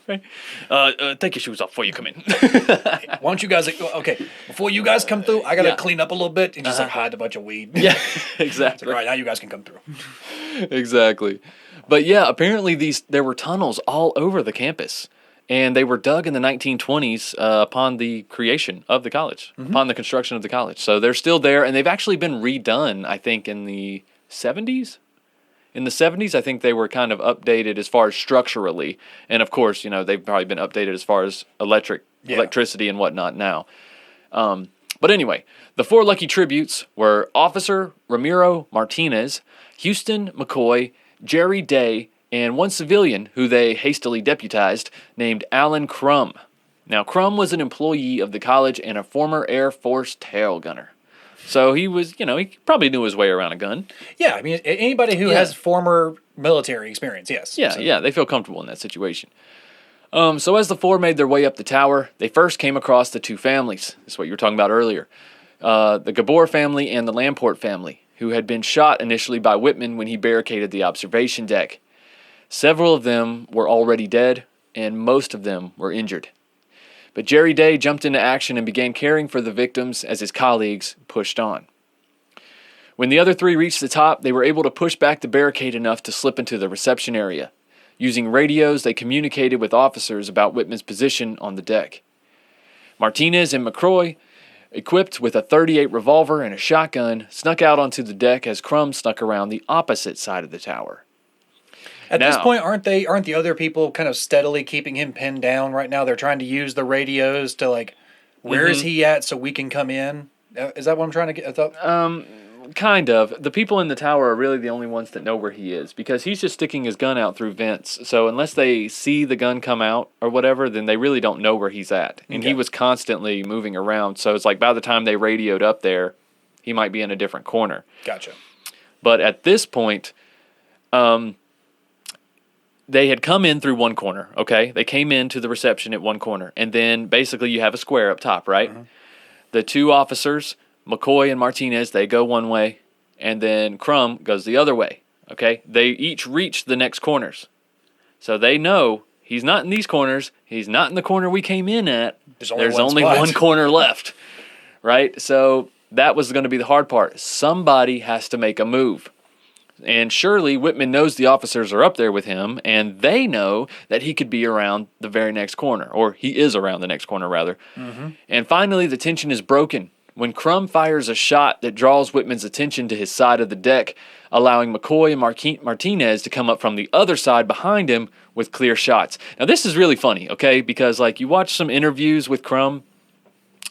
Take your shoes off before you come in. Why don't you guys, okay, before you guys come through, I got to Yeah. clean up a little bit and just like hide a bunch of weed. Yeah, It's exactly. like, all right, now you guys can come through. Exactly. But yeah, apparently there were tunnels all over the campus, and they were dug in the 1920s upon the creation of the college, upon the construction of the college. So they're still there, and they've actually been redone, I think, in the 70s. In the 70s, I think they were kind of updated as far as structurally, and of course, they've probably been updated as far as electricity and whatnot now. But anyway, the 4 lucky tributes were Officer Ramiro Martinez, Houston McCoy, Jerry Day, and one civilian who they hastily deputized named Alan Crum. Now, Crum was an employee of the college and a former Air Force tail gunner. So he was, he probably knew his way around a gun. Yeah, I mean, anybody who has former military experience, yes. Yeah, So- yeah, they feel comfortable in that situation. So as the 4 made their way up the tower, they first came across the 2 families. This is what you were talking about earlier. The Gabor family and the Lamport family, who had been shot initially by Whitman when he barricaded the observation deck. Several of them were already dead, and most of them were injured. But Jerry Day jumped into action and began caring for the victims as his colleagues pushed on. When the other 3 reached the top, they were able to push back the barricade enough to slip into the reception area. Using radios, they communicated with officers about Whitman's position on the deck. Martinez and McCroy, equipped with a .38 revolver and a shotgun, snuck out onto the deck as Crum snuck around the opposite side of the tower. At this Now- point, aren't the other people kind of steadily keeping him pinned down right now? They're trying to use the radios to like, where is he at so we can come in? Is that what I'm trying to get? I thought, Kind of. The people in the tower are really the only ones that know where he is because he's just sticking his gun out through vents. So unless they see the gun come out or whatever, then they really don't know where he's at. And he was constantly moving around. So it's like by the time they radioed up there, he might be in a different corner. Gotcha. But at this point, they had come in through one corner, okay? They came into the reception at one corner. And then basically you have a square up top, right? Mm-hmm. The 2 officers, McCoy and Martinez, they go one way, and then Crum goes the other way, okay? They each reach the next corners. So they know he's not in these corners. He's not in the corner we came in at. There's only one corner left, right? So that was going to be the hard part. Somebody has to make a move. And surely Whitman knows the officers are up there with him, and they know that he could be around the very next corner, or he is around the next corner, rather. Mm-hmm. And finally, the tension is broken when Crum fires a shot that draws Whitman's attention to his side of the deck, allowing McCoy and Martinez to come up from the other side behind him with clear shots. Now, this is really funny, okay, because like you watch some interviews with Crum,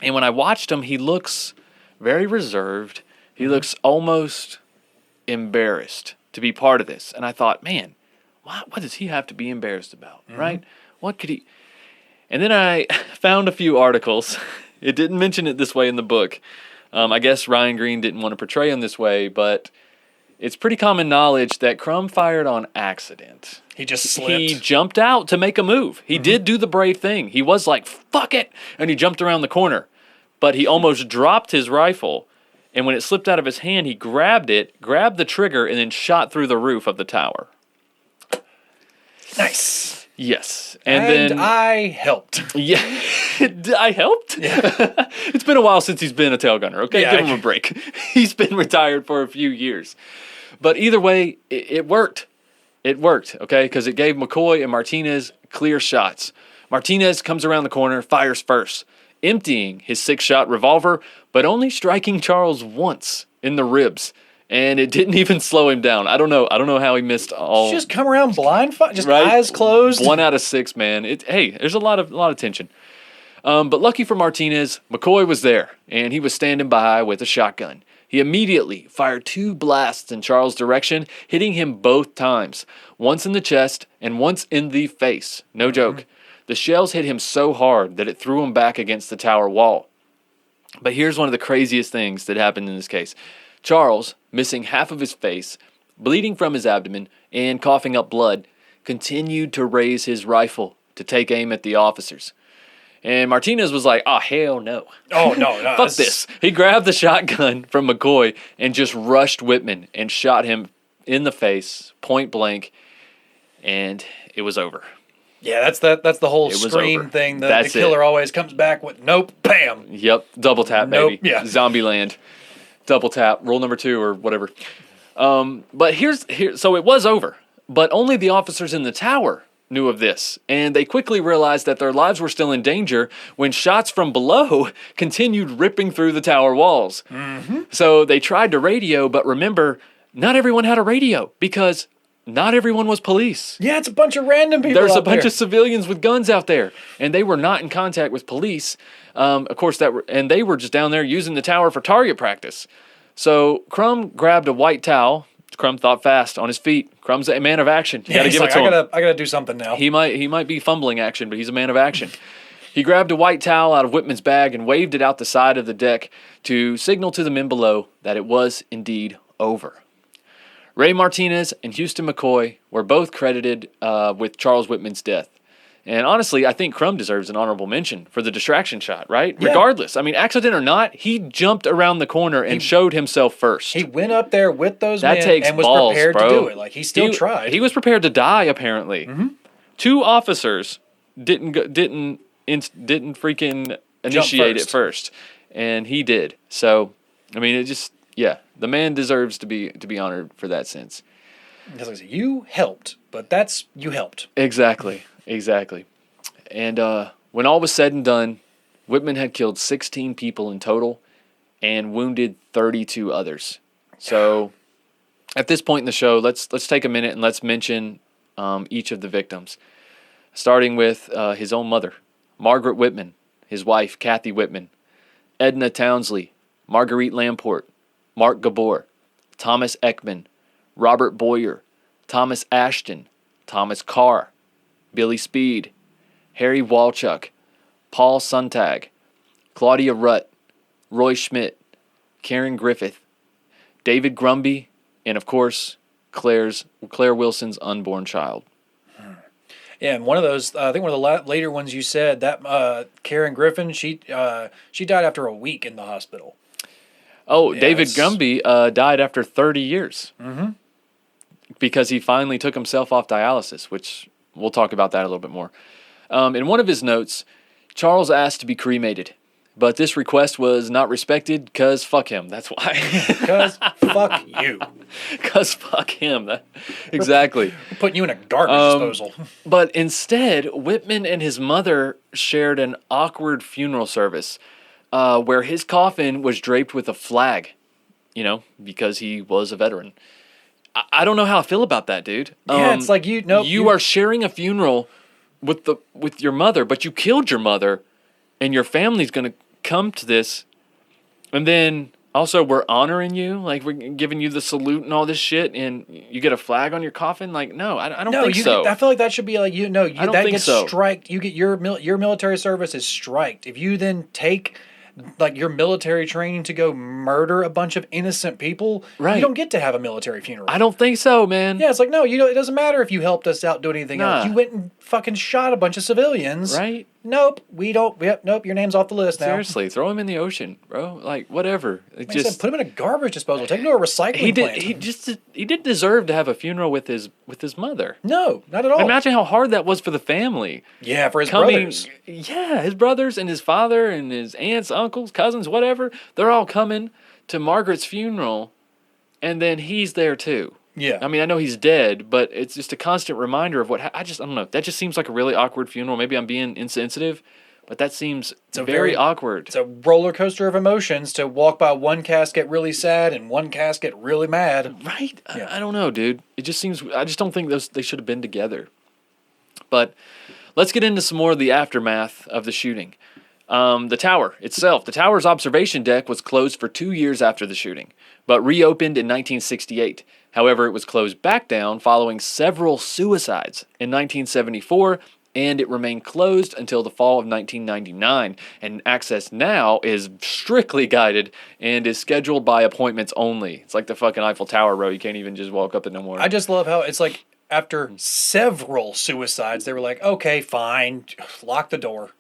and when I watched him, he looks very reserved. He looks almost embarrassed to be part of this. And I thought, man, what does he have to be embarrassed about, right? What could he... And then I found a few articles. It didn't mention it this way in the book. I guess Ryan Green didn't want to portray him this way, but it's pretty common knowledge that Crum fired on accident. He just slipped. He jumped out to make a move. He did do the brave thing. He was like, fuck it, and he jumped around the corner. But he almost dropped his rifle, and when it slipped out of his hand, he grabbed the trigger, and then shot through the roof of the tower. Nice. Yes. And then I helped. Yeah. I helped? Yeah. It's been a while since he's been a tail gunner, okay? Yeah, Give him a break. He's been retired for a few years. But either way, it worked. It worked, okay? Because it gave McCoy and Martinez clear shots. Martinez comes around the corner, fires first, emptying his 6-shot revolver, but only striking Charles once in the ribs. And it didn't even slow him down. I don't know how he missed all. Just come around blind, just right? eyes closed. 1 out of 6, man. Hey, there's a lot of tension. But lucky for Martinez, McCoy was there, and he was standing by with a shotgun. He immediately fired 2 blasts in Charles' direction, hitting him both times, once in the chest and once in the face. No joke. The shells hit him so hard that it threw him back against the tower wall. But here's one of the craziest things that happened in this case. Charles, missing half of his face, bleeding from his abdomen, and coughing up blood, continued to raise his rifle to take aim at the officers. And Martinez was like, oh, hell no. Oh, no. Fuck this. He grabbed the shotgun from McCoy and just rushed Whitman and shot him in the face, point blank, and it was over. Yeah, that's the whole It was scream over. thing. The That's killer it. always comes back with nope, bam. Yep, double tap, Nope, baby. yeah. Zombieland, double tap. Rule number 2 or whatever. But so it was over. But only the officers in the tower knew of this, and they quickly realized that their lives were still in danger when shots from below continued ripping through the tower walls. Mm-hmm. So they tried to radio, but remember, not everyone had a radio because not everyone was police. Yeah, it's a bunch of random people. There's a out bunch there. of civilians with guns out there, and they were not in contact with police. Of course, and they were just down there using the tower for target practice. So Crumb grabbed a white towel. Crumb thought fast on his feet. Crumb's a man of action. You gotta he's give like, it to him. I gotta do something now. He might be fumbling action, but he's a man of action. He grabbed a white towel out of Whitman's bag and waved it out the side of the deck to signal to the men below that it was indeed over. Ray Martinez and Houston McCoy were both credited with Charles Whitman's death. And honestly, I think Crumb deserves an honorable mention for the distraction shot, right? Yeah. Regardless. I mean, accident or not, he jumped around the corner and showed himself first. He went up there with those That men takes and was balls, prepared bro. to do it. Like, he still tried. He was prepared to die, apparently. Mm-hmm. 2 officers didn't freaking initiate it first, and he did. So, I mean, the man deserves to be honored for that sense. Because like I said, you helped, but you helped. Exactly. And when all was said and done, Whitman had killed 16 people in total and wounded 32 others. So, at this point in the show, let's take a minute and let's mention each of the victims. Starting with his own mother, Margaret Whitman, his wife, Kathy Whitman, Edna Townsley, Marguerite Lamport, Mark Gabor, Thomas Ekman, Robert Boyer, Thomas Ashton, Thomas Carr, Billy Speed, Harry Walchuk, Paul Sontag, Claudia Rutt, Roy Schmidt, Karen Griffith, David Grumby, and of course, Claire Wilson's unborn child. Yeah, and one of those, I think one of the later ones you said, that Karen Griffin, she died after a week in the hospital. Oh, Yeah, David Gumby died after 30 years. Mm-hmm. Because he finally took himself off dialysis, which we'll talk about that a little bit more. In one of his notes, Charles asked to be cremated, but this request was not respected because fuck him. That's why. Because fuck you. Because fuck him. Exactly. We're putting you in a garbage disposal. But instead, Whitman and his mother shared an awkward funeral service where his coffin was draped with a flag, because he was a veteran. I don't know how I feel about that, dude. Yeah, it's like you are sharing a funeral with your mother, but you killed your mother, and your family's gonna come to this, and then also we're honoring you, like we're giving you the salute and all this shit, and you get a flag on your coffin. Like, no, I don't think so. I feel like that should be like I don't that think gets so. striked. You get your military service is striked. If you then take like your military training to go murder a bunch of innocent people, Right. you don't get to have a military funeral. I don't think so, man. Yeah, it's like, no, it doesn't matter if you helped us out do anything else. Nah. You went and fucking shot a bunch of civilians. Right? Nope, we don't. Yep, nope, your name's off the list now. Seriously, throw him in the ocean, bro. Like, whatever. It Like I said, put him in a garbage disposal. Take him to a recycling plant. He did deserve to have a funeral with his mother. No, not at all. Imagine how hard that was for the family. Yeah, for his brothers. Yeah, his brothers and his father and his aunts, uncles, cousins, whatever. They're all coming to Margaret's funeral, and then he's there too. Yeah. I mean, I know he's dead, but it's just a constant reminder of what I don't know. That just seems like a really awkward funeral. Maybe I'm being insensitive, but that seems very awkward. It's a roller coaster of emotions to walk by one casket really sad and one casket really mad. Right? Yeah. I don't know, dude. It just seems. I just don't think they should have been together. But let's get into some more of the aftermath of the shooting. The tower itself. The tower's observation deck was closed for 2 years after the shooting, but reopened in 1968. However, it was closed back down following several suicides in 1974, and it remained closed until the fall of 1999. And access now is strictly guided and is scheduled by appointments only. It's like the fucking Eiffel Tower, bro. You can't even just walk up it no more. I just love how it's like after several suicides, they were like, okay, fine, lock the door.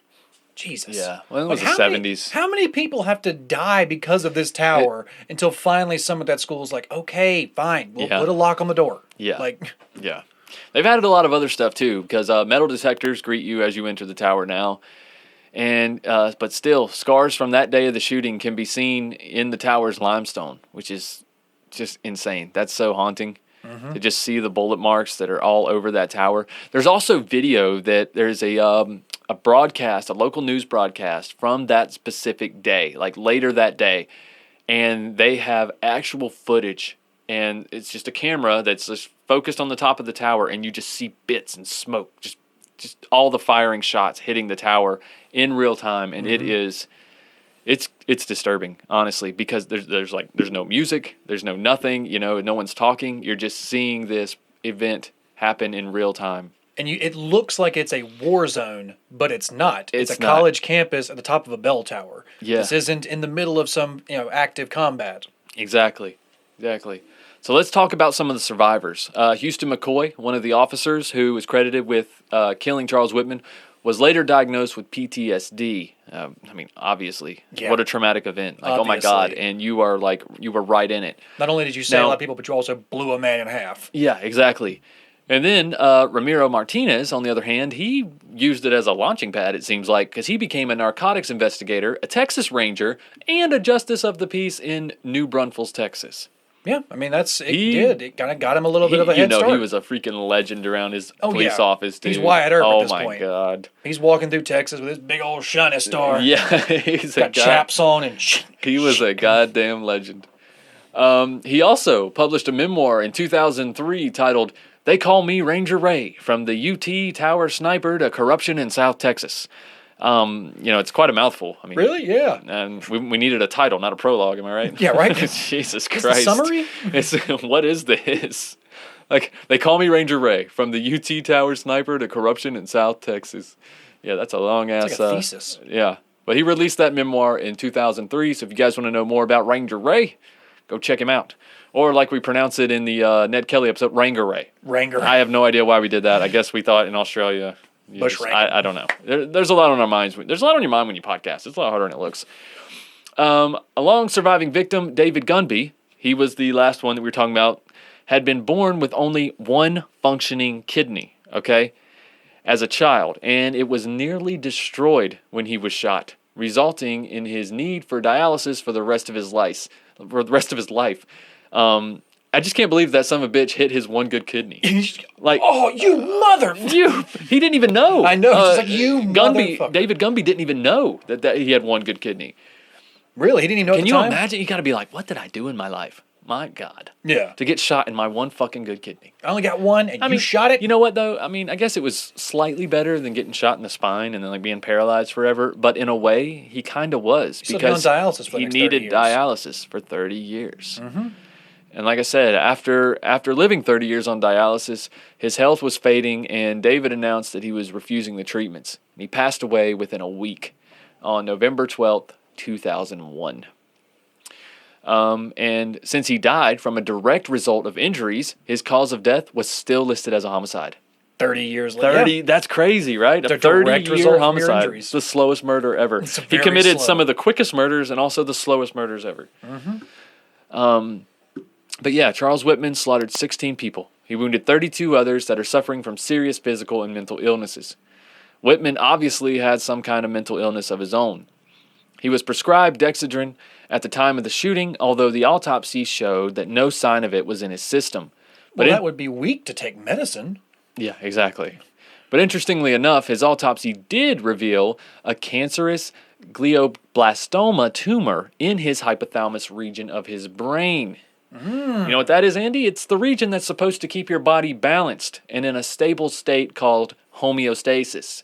Jesus. Yeah. Well, it was Like, the how 70s. How many people have to die because of this tower until finally some of that school is like, okay, fine, we'll Yeah. put a lock on the door? Yeah. Like, Yeah. They've added a lot of other stuff too, because metal detectors greet you as you enter the tower now. And but still, scars from that day of the shooting can be seen in the tower's limestone, which is just insane. That's so haunting to just see the bullet marks that are all over that tower. There's also video that there's a broadcast, a local news broadcast from that specific day, like later that day, and they have actual footage, and it's just a camera that's just focused on the top of the tower, and you just see bits and smoke, just all the firing shots hitting the tower in real time, and it's disturbing, honestly, because there's no music, there's no nothing, no one's talking. You're just seeing this event happen in real time. And it looks like it's a war zone, but it's not. It's a not. college campus at the top of a bell tower. Yeah. This isn't in the middle of some active combat. Exactly. So let's talk about some of the survivors. Houston McCoy, one of the officers who was credited with killing Charles Whitman, was later diagnosed with PTSD. Obviously, what a traumatic event! Like, Obviously. oh my God! And you were right in it. Not only did you save a lot of people, but you also blew a man in half. Yeah, exactly. And then Ramiro Martinez, on the other hand, he used it as a launching pad, it seems like, because he became a narcotics investigator, a Texas Ranger, and a justice of the peace in New Braunfels, Texas. Yeah, it kind of got him a little bit of a head start. He was a freaking legend around his police office, dude. He's Wyatt Earp at this point. Oh, my God. He's walking through Texas with his big old shiny star. Yeah, he's got chaps on and he was a goddamn legend. He also published a memoir in 2003 titled "They Call Me Ranger Ray, From the UT Tower Sniper to Corruption in South Texas." It's quite a mouthful. Really? Yeah. And we needed a title, not a prologue. Am I right? Yeah, right. Jesus Christ. The summary? What is this? Like, they call me Ranger Ray, from the UT Tower Sniper to Corruption in South Texas. Yeah, that's a long ass. It's like a thesis. Yeah, but he released that memoir in 2003. So if you guys want to know more about Ranger Ray, go check him out. Or like we pronounce it in the Ned Kelly episode, Ranger Ray. Ranger. I have no idea why we did that. I guess we thought in Australia. I don't know. There's a lot on our minds. There's a lot on your mind when you podcast. It's a lot harder than it looks. A long surviving victim, David Gunby, he was the last one that we were talking about, had been born with only one functioning kidney, okay, as a child. And it was nearly destroyed when he was shot, resulting in his need for dialysis for the rest of his life. I just can't believe that son of a bitch hit his one good kidney. Like, oh, you mother! He didn't even know. I know. It's just like, you motherfucker. David Gunby didn't even know that he had one good kidney. Really? He didn't even know at the time? Can you imagine? You got to be like, what did I do in my life? My God. Yeah. To get shot in my one fucking good kidney. I only got one, and you shot it? You know what, though? I mean, I guess it was slightly better than getting shot in the spine and then like being paralyzed forever. But in a way, he kind of was. Because on dialysis for the next 30 needed years. Dialysis for 30 years. Mm-hmm. And like I said, after living 30 years on dialysis, his health was fading, and David announced that he was refusing the treatments. And he passed away within a week on November 12th, 2001. And since he died from a direct result of injuries, his cause of death was still listed as a homicide. 30 years later. Yeah. That's crazy, right? It's a 30-year homicide. It's the slowest murder ever. He committed some of the quickest murders and also the slowest murders ever. Mm-hmm. But yeah, Charles Whitman slaughtered 16 people. He wounded 32 others that are suffering from serious physical and mental illnesses. Whitman obviously had some kind of mental illness of his own. He was prescribed Dexedrine at the time of the shooting, although the autopsy showed that no sign of it was in his system. But that would be weak to take medicine. Yeah, exactly. But interestingly enough, his autopsy did reveal a cancerous glioblastoma tumor in his hypothalamus region of his brain. You know what that is, Andy? It's the region that's supposed to keep your body balanced and in a stable state called homeostasis.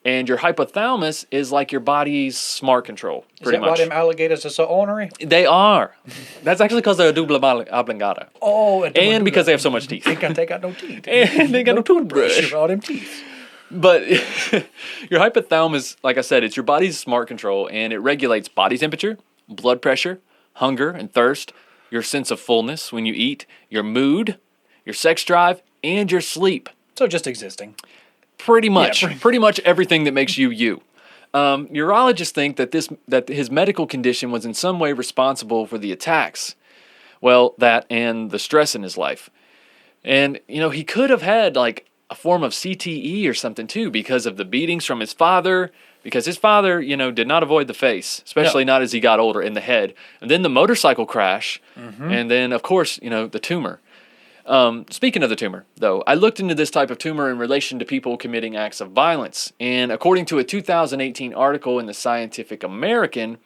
And your hypothalamus is like your body's smart control, pretty much. Is that why them alligators are so ornery? They are. That's actually because they're double oblongata. Oh, and because they have so much teeth. They can't take out no teeth. And they got no toothbrush. All them teeth. But your hypothalamus, like I said, it's your body's smart control, and it regulates body temperature, blood pressure, hunger and thirst, your sense of fullness when you eat, your mood, your sex drive, and your sleep. So just existing. Pretty much. Yeah, pretty much everything that makes you you. Neurologists think that his medical condition was in some way responsible for the attacks. Well, that and the stress in his life. And, he could have had like a form of CTE or something too because of the beatings from his father, because his father, did not avoid the face, especially not as he got older, in the head. And then the motorcycle crash, and then, of course, the tumor. Speaking of the tumor, though, I looked into this type of tumor in relation to people committing acts of violence. And according to a 2018 article in the Scientific American,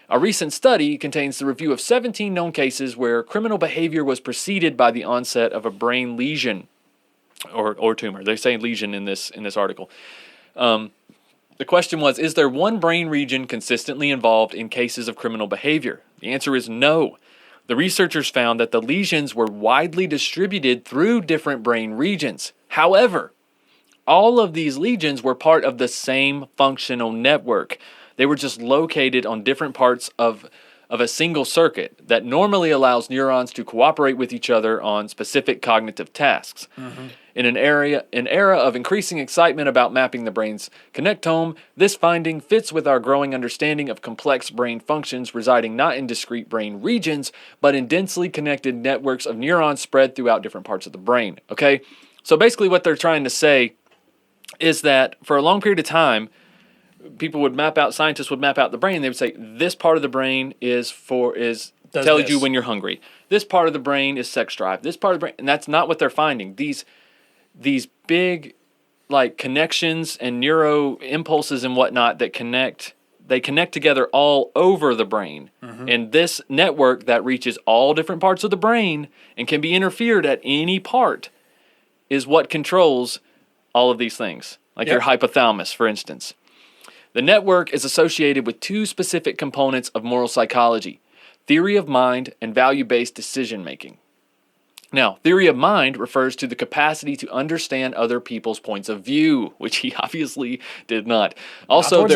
a recent study contains the review of 17 known cases where criminal behavior was preceded by the onset of a brain lesion or tumor. They say lesion in this article. The question was, is there one brain region consistently involved in cases of criminal behavior? The answer is no. The researchers found that the lesions were widely distributed through different brain regions. However, all of these lesions were part of the same functional network. They were just located on different parts of a single circuit that normally allows neurons to cooperate with each other on specific cognitive tasks. In an era of increasing excitement about mapping the brain's connectome, this finding fits with our growing understanding of complex brain functions residing not in discrete brain regions, but in densely connected networks of neurons spread throughout different parts of the brain. Okay? So basically what they're trying to say is that for a long period of time, scientists would map out the brain. They would say, this part of the brain tells you when you're hungry. This part of the brain is sex drive. This part of the brain, and that's not what they're finding. These big, like, connections and neuro impulses and whatnot that connect together all over the brain. And this network that reaches all different parts of the brain and can be interfered at any part is what controls all of these things, like your hypothalamus, for instance. The network is associated with two specific components of moral psychology: theory of mind and value-based decision-making. Now, theory of mind refers to the capacity to understand other people's points of view, which he obviously did not. Also,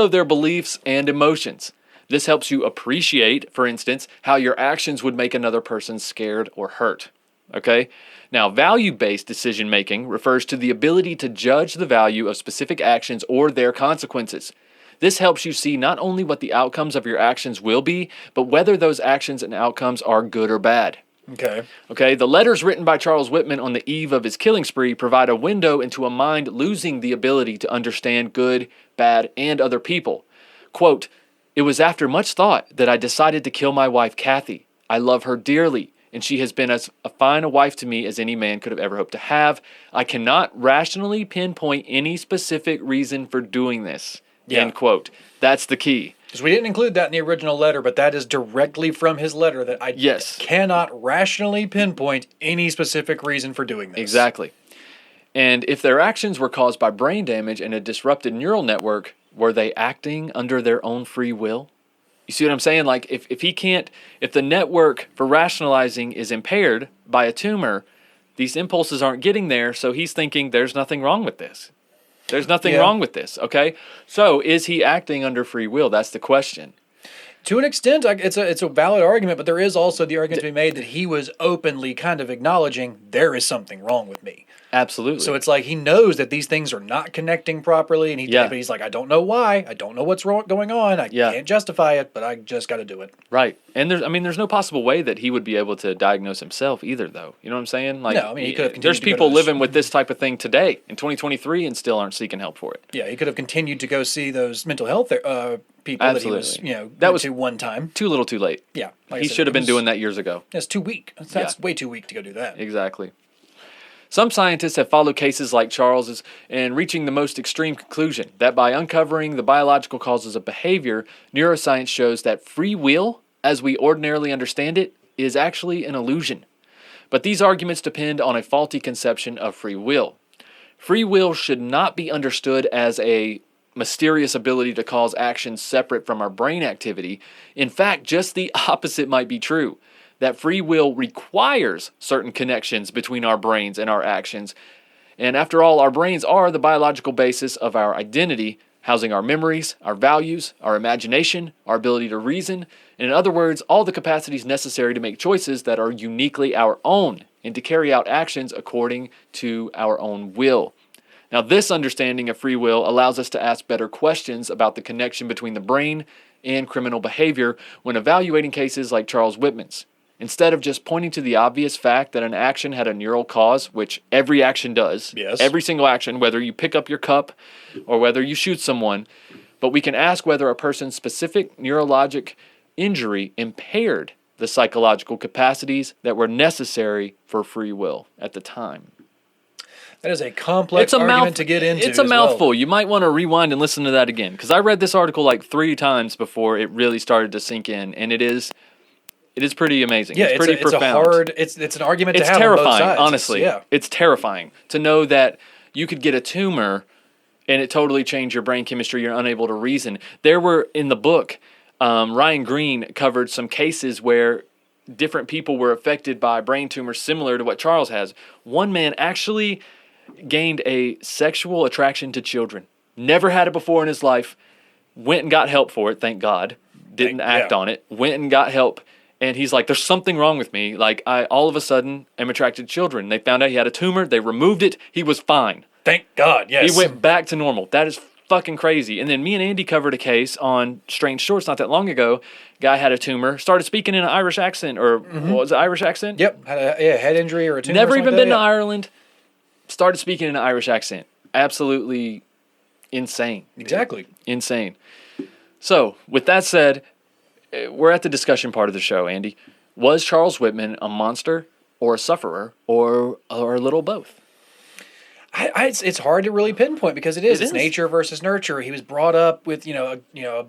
their beliefs and emotions. This helps you appreciate, for instance, how your actions would make another person scared or hurt. Okay? Now, value-based decision-making refers to the ability to judge the value of specific actions or their consequences. This helps you see not only what the outcomes of your actions will be, but whether those actions and outcomes are good or bad. Okay, the letters written by Charles Whitman on the eve of his killing spree provide a window into a mind losing the ability to understand good, bad, and other people. Quote, "It was after much thought that I decided to kill my wife, Kathy. I love her dearly, and she has been as fine a wife to me as any man could have ever hoped to have. I cannot rationally pinpoint any specific reason for doing this." End quote. That's the key. Because we didn't include that in the original letter, but that is directly from his letter that I cannot rationally pinpoint any specific reason for doing this. Exactly. And if their actions were caused by brain damage and a disrupted neural network, were they acting under their own free will? You see what I'm saying? Like, if the network for rationalizing is impaired by a tumor, these impulses aren't getting there, so he's thinking there's nothing wrong with this. There's nothing wrong with this, okay? So is he acting under free will? That's the question. To an extent, it's a valid argument, but there is also the argument to be made that he was openly kind of acknowledging there is something wrong with me. Absolutely. So it's like he knows that these things are not connecting properly, and but he's like, I don't know why. I don't know what's going on. I can't justify it, but I just got to do it. Right. And there's no possible way that he would be able to diagnose himself either, though. You know what I'm saying? Like, no, I mean, he could have there's people living with this type of thing today in 2023 and still aren't seeking help for it. Yeah, he could have continued to go see those mental health people Absolutely. that was one time. Too little, too late. Yeah, like he should have been doing that years ago. That's too weak. That's way too weak to go do that. Exactly. Some scientists have followed cases like Charles's and reaching the most extreme conclusion that by uncovering the biological causes of behavior, neuroscience shows that free will, as we ordinarily understand it, is actually an illusion. But these arguments depend on a faulty conception of free will. Free will should not be understood as a mysterious ability to cause actions separate from our brain activity. In fact, just the opposite might be true. That free will requires certain connections between our brains and our actions. And after all, our brains are the biological basis of our identity, housing our memories, our values, our imagination, our ability to reason, and in other words, all the capacities necessary to make choices that are uniquely our own and to carry out actions according to our own will. Now, this understanding of free will allows us to ask better questions about the connection between the brain and criminal behavior when evaluating cases like Charles Whitman's. instead of just pointing to the obvious fact that an action had a neural cause, which every action does, Yes. every single action, whether you pick up your cup or whether you shoot someone, but we can ask whether a person's specific neurologic injury impaired the psychological capacities that were necessary for free will at the time. That is a complex argument to get into. It's a as mouthful. well. You might want to rewind and listen to that again, because I read this article like 3 times before it really started to sink in, and it is pretty amazing. Yeah, it's pretty profound. It's an argument to It's have terrifying, on both sides. honestly. It's terrifying to know that you could get a tumor and it totally changed your brain chemistry. You're unable to reason. There were, in the book, Ryan Green covered some cases where different people were affected by brain tumors similar to what Charles has. One man actually gained a sexual attraction to children. Never had it before in his life. Went and got help for it, thank God. Didn't act on it. Went and got help. And he's like, there's something wrong with me. Like, I all of a sudden am attracted to children. They found out he had a tumor. They removed it. He was fine. Thank God, yes. He went back to normal. That is fucking crazy. And then me and Andy covered a case on Strange Shorts not that long ago. Guy had a tumor, started speaking in an Irish accent, or what was it, Irish accent? Yep, had a head injury or a tumor. Never or even something been to like that, Ireland. Started speaking in an Irish accent. Absolutely insane. yeah. Exactly. Insane. So, with that said, we're at the discussion part of the show, Andy. Was Charles Whitman a monster or a sufferer or a little both? It's hard to really pinpoint because it's is. nature versus nurture. He was brought up with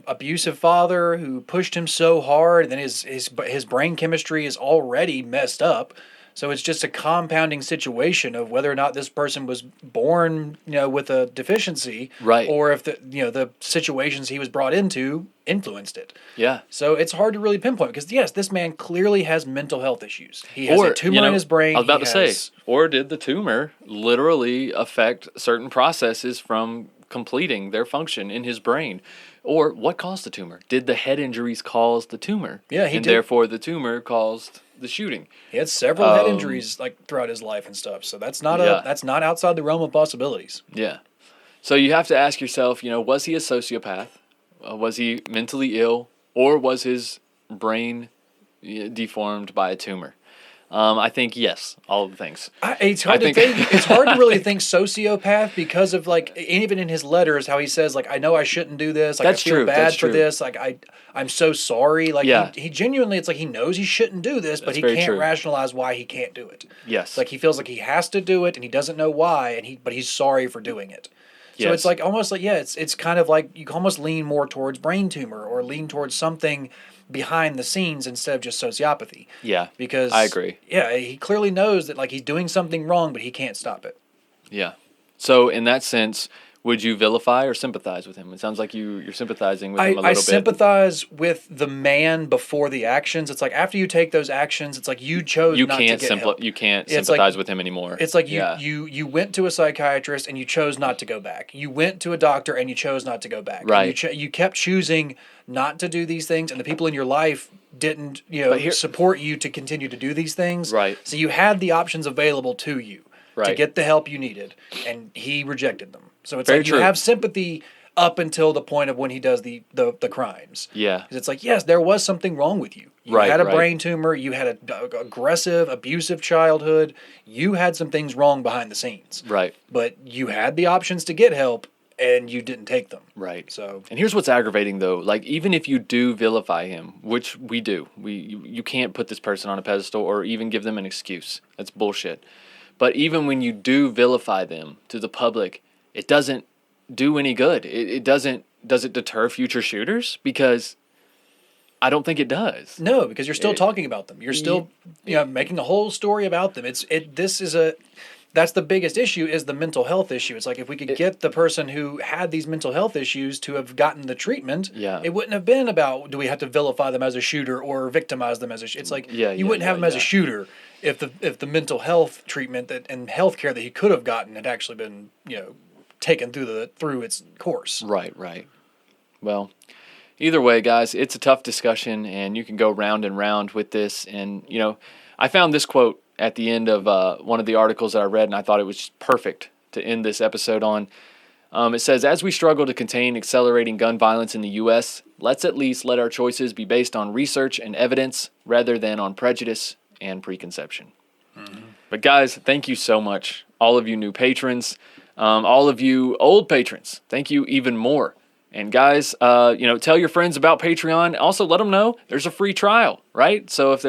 abusive father who pushed him so hard, and then his brain chemistry is already messed up. So it's just a compounding situation of whether or not this person was born, with a deficiency, Right. or if the situations he was brought into influenced it. Yeah. So it's hard to really pinpoint because yes, this man clearly has mental health issues. He has a tumor in his brain. I was about to say, has- or did the tumor literally affect certain processes from completing their function in his brain? Or what caused the tumor? Did the head injuries cause the tumor? Yeah, he and did. therefore the tumor caused the shooting. He had several head injuries throughout his life and stuff. So that's not Yeah. that's not outside the realm of possibilities. Yeah. So you have to ask yourself, was he a sociopath? Was he mentally ill? Or was his brain deformed by a tumor? I think yes, all of the things. It's hard to think. It's hard to really think sociopath because of even in his letters how he says I know I shouldn't do this. That's I feel true, bad that's for true. this. I'm so sorry. Yeah. He genuinely he knows he shouldn't do this, but That's he very can't true. rationalize why he can't do it. Yes. He feels like he has to do it and he doesn't know why but he's sorry for doing it. So Yes. it's almost it's kind of like you can almost lean more towards brain tumor or lean towards something behind the scenes instead of just sociopathy. Yeah. Because I agree. Yeah, he clearly knows that he's doing something wrong, but he can't stop it. Yeah. So in that sense, would you vilify or sympathize with him? It sounds like you're sympathizing with him a little I bit. sympathize with the man before the actions. It's after you take those actions, it's you chose not to get help. You can't It's sympathize with him anymore. It's you went to a psychiatrist and you chose not to go back. You went to a doctor and you chose not to go back. And Right. you kept choosing not to do these things, and the people in your life didn't support you to continue to do these things. Right. So you had the options available to you to Right. get the help you needed, and he rejected them. So it's Very you true. have sympathy up until the point of when he does the crimes. Yeah. 'Cause it's yes, there was something wrong with you. You Right, had a right. brain tumor. You had a aggressive, abusive childhood. You had some things wrong behind the scenes. Right. But you had the options to get help, and you didn't take them. Right. So And here's what's aggravating though, even if you do vilify him, which we do, you can't put this person on a pedestal or even give them an excuse. That's bullshit. But even when you do vilify them to the public, it doesn't do any good. Does it deter future shooters? Because I don't think it does. no, because you're still talking about them. You're still making a whole story about them. That's the biggest issue is the mental health issue. It's if we could get the person who had these mental health issues to have gotten the treatment, Yeah. it wouldn't have been about do we have to vilify them as a shooter or victimize them as a shooter. It's you wouldn't have him as a shooter if the mental health treatment and health care that he could have gotten had actually been taken through its course. Right. Well, either way, guys, it's a tough discussion, and you can go round and round with this. And, I found this quote at the end of one of the articles that I read, and I thought it was perfect to end this episode on. It says, as we struggle to contain accelerating gun violence in the U.S., let's at least let our choices be based on research and evidence rather than on prejudice and preconception. But guys, thank you so much. All of you new patrons, all of you old patrons, thank you even more. And guys, tell your friends about Patreon. Also, let them know there's a free trial, right? So if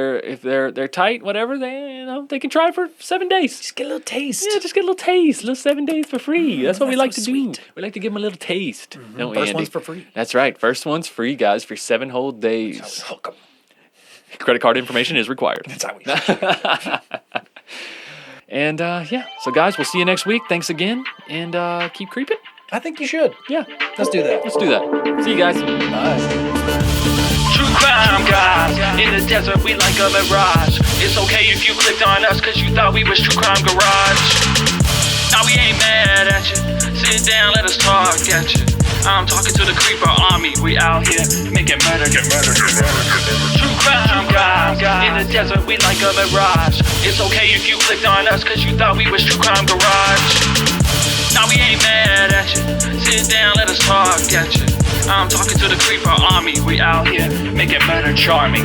they're tight, whatever, they can try it for 7 days. Just get a little taste. Yeah, just get a little taste. A little 7 days for free. That's what we like to do. We like to give them a little taste. Don't we, First Andy? one's for free. That's right. First one's free, guys, for 7 whole days. That's how we hook 'em. Credit card information is required. That's how we And so guys, we'll see you next week. Thanks again, and keep creeping. I think you should. Yeah, Let's do that. let's do that. See you guys. Bye. True crime guys, in the desert we like a mirage. It's okay if you clicked on us cause you thought we was True Crime Garage. Now we ain't mad at you, sit down, let us talk at you. I'm talking to the creeper army, we out here making murder, get murder, get murder. True crime guys, in the desert we like a mirage. It's okay if you clicked on us cause you thought we was True Crime Garage. Now we ain't mad at you, sit down, let us talk at you. I'm talking to the creeper army, we out here making murder charming.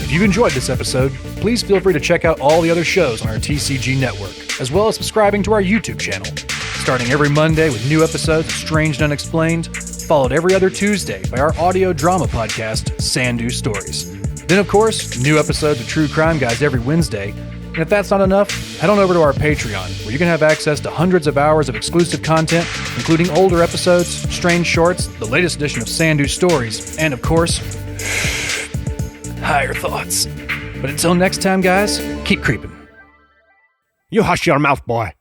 If you enjoyed this episode, please feel free to check out all the other shows on our TCG network, as well as subscribing to our YouTube channel. Starting every Monday with new episodes of Strange and Unexplained, followed every other Tuesday by our audio drama podcast, Sandu Stories. Then, of course, new episodes of True Crime Guys every Wednesday. And if that's not enough, head on over to our Patreon, where you can have access to hundreds of hours of exclusive content, including older episodes, strange shorts, the latest edition of Sandu Stories, and, of course, higher thoughts. But until next time, guys, keep creeping. You hush your mouth, boy.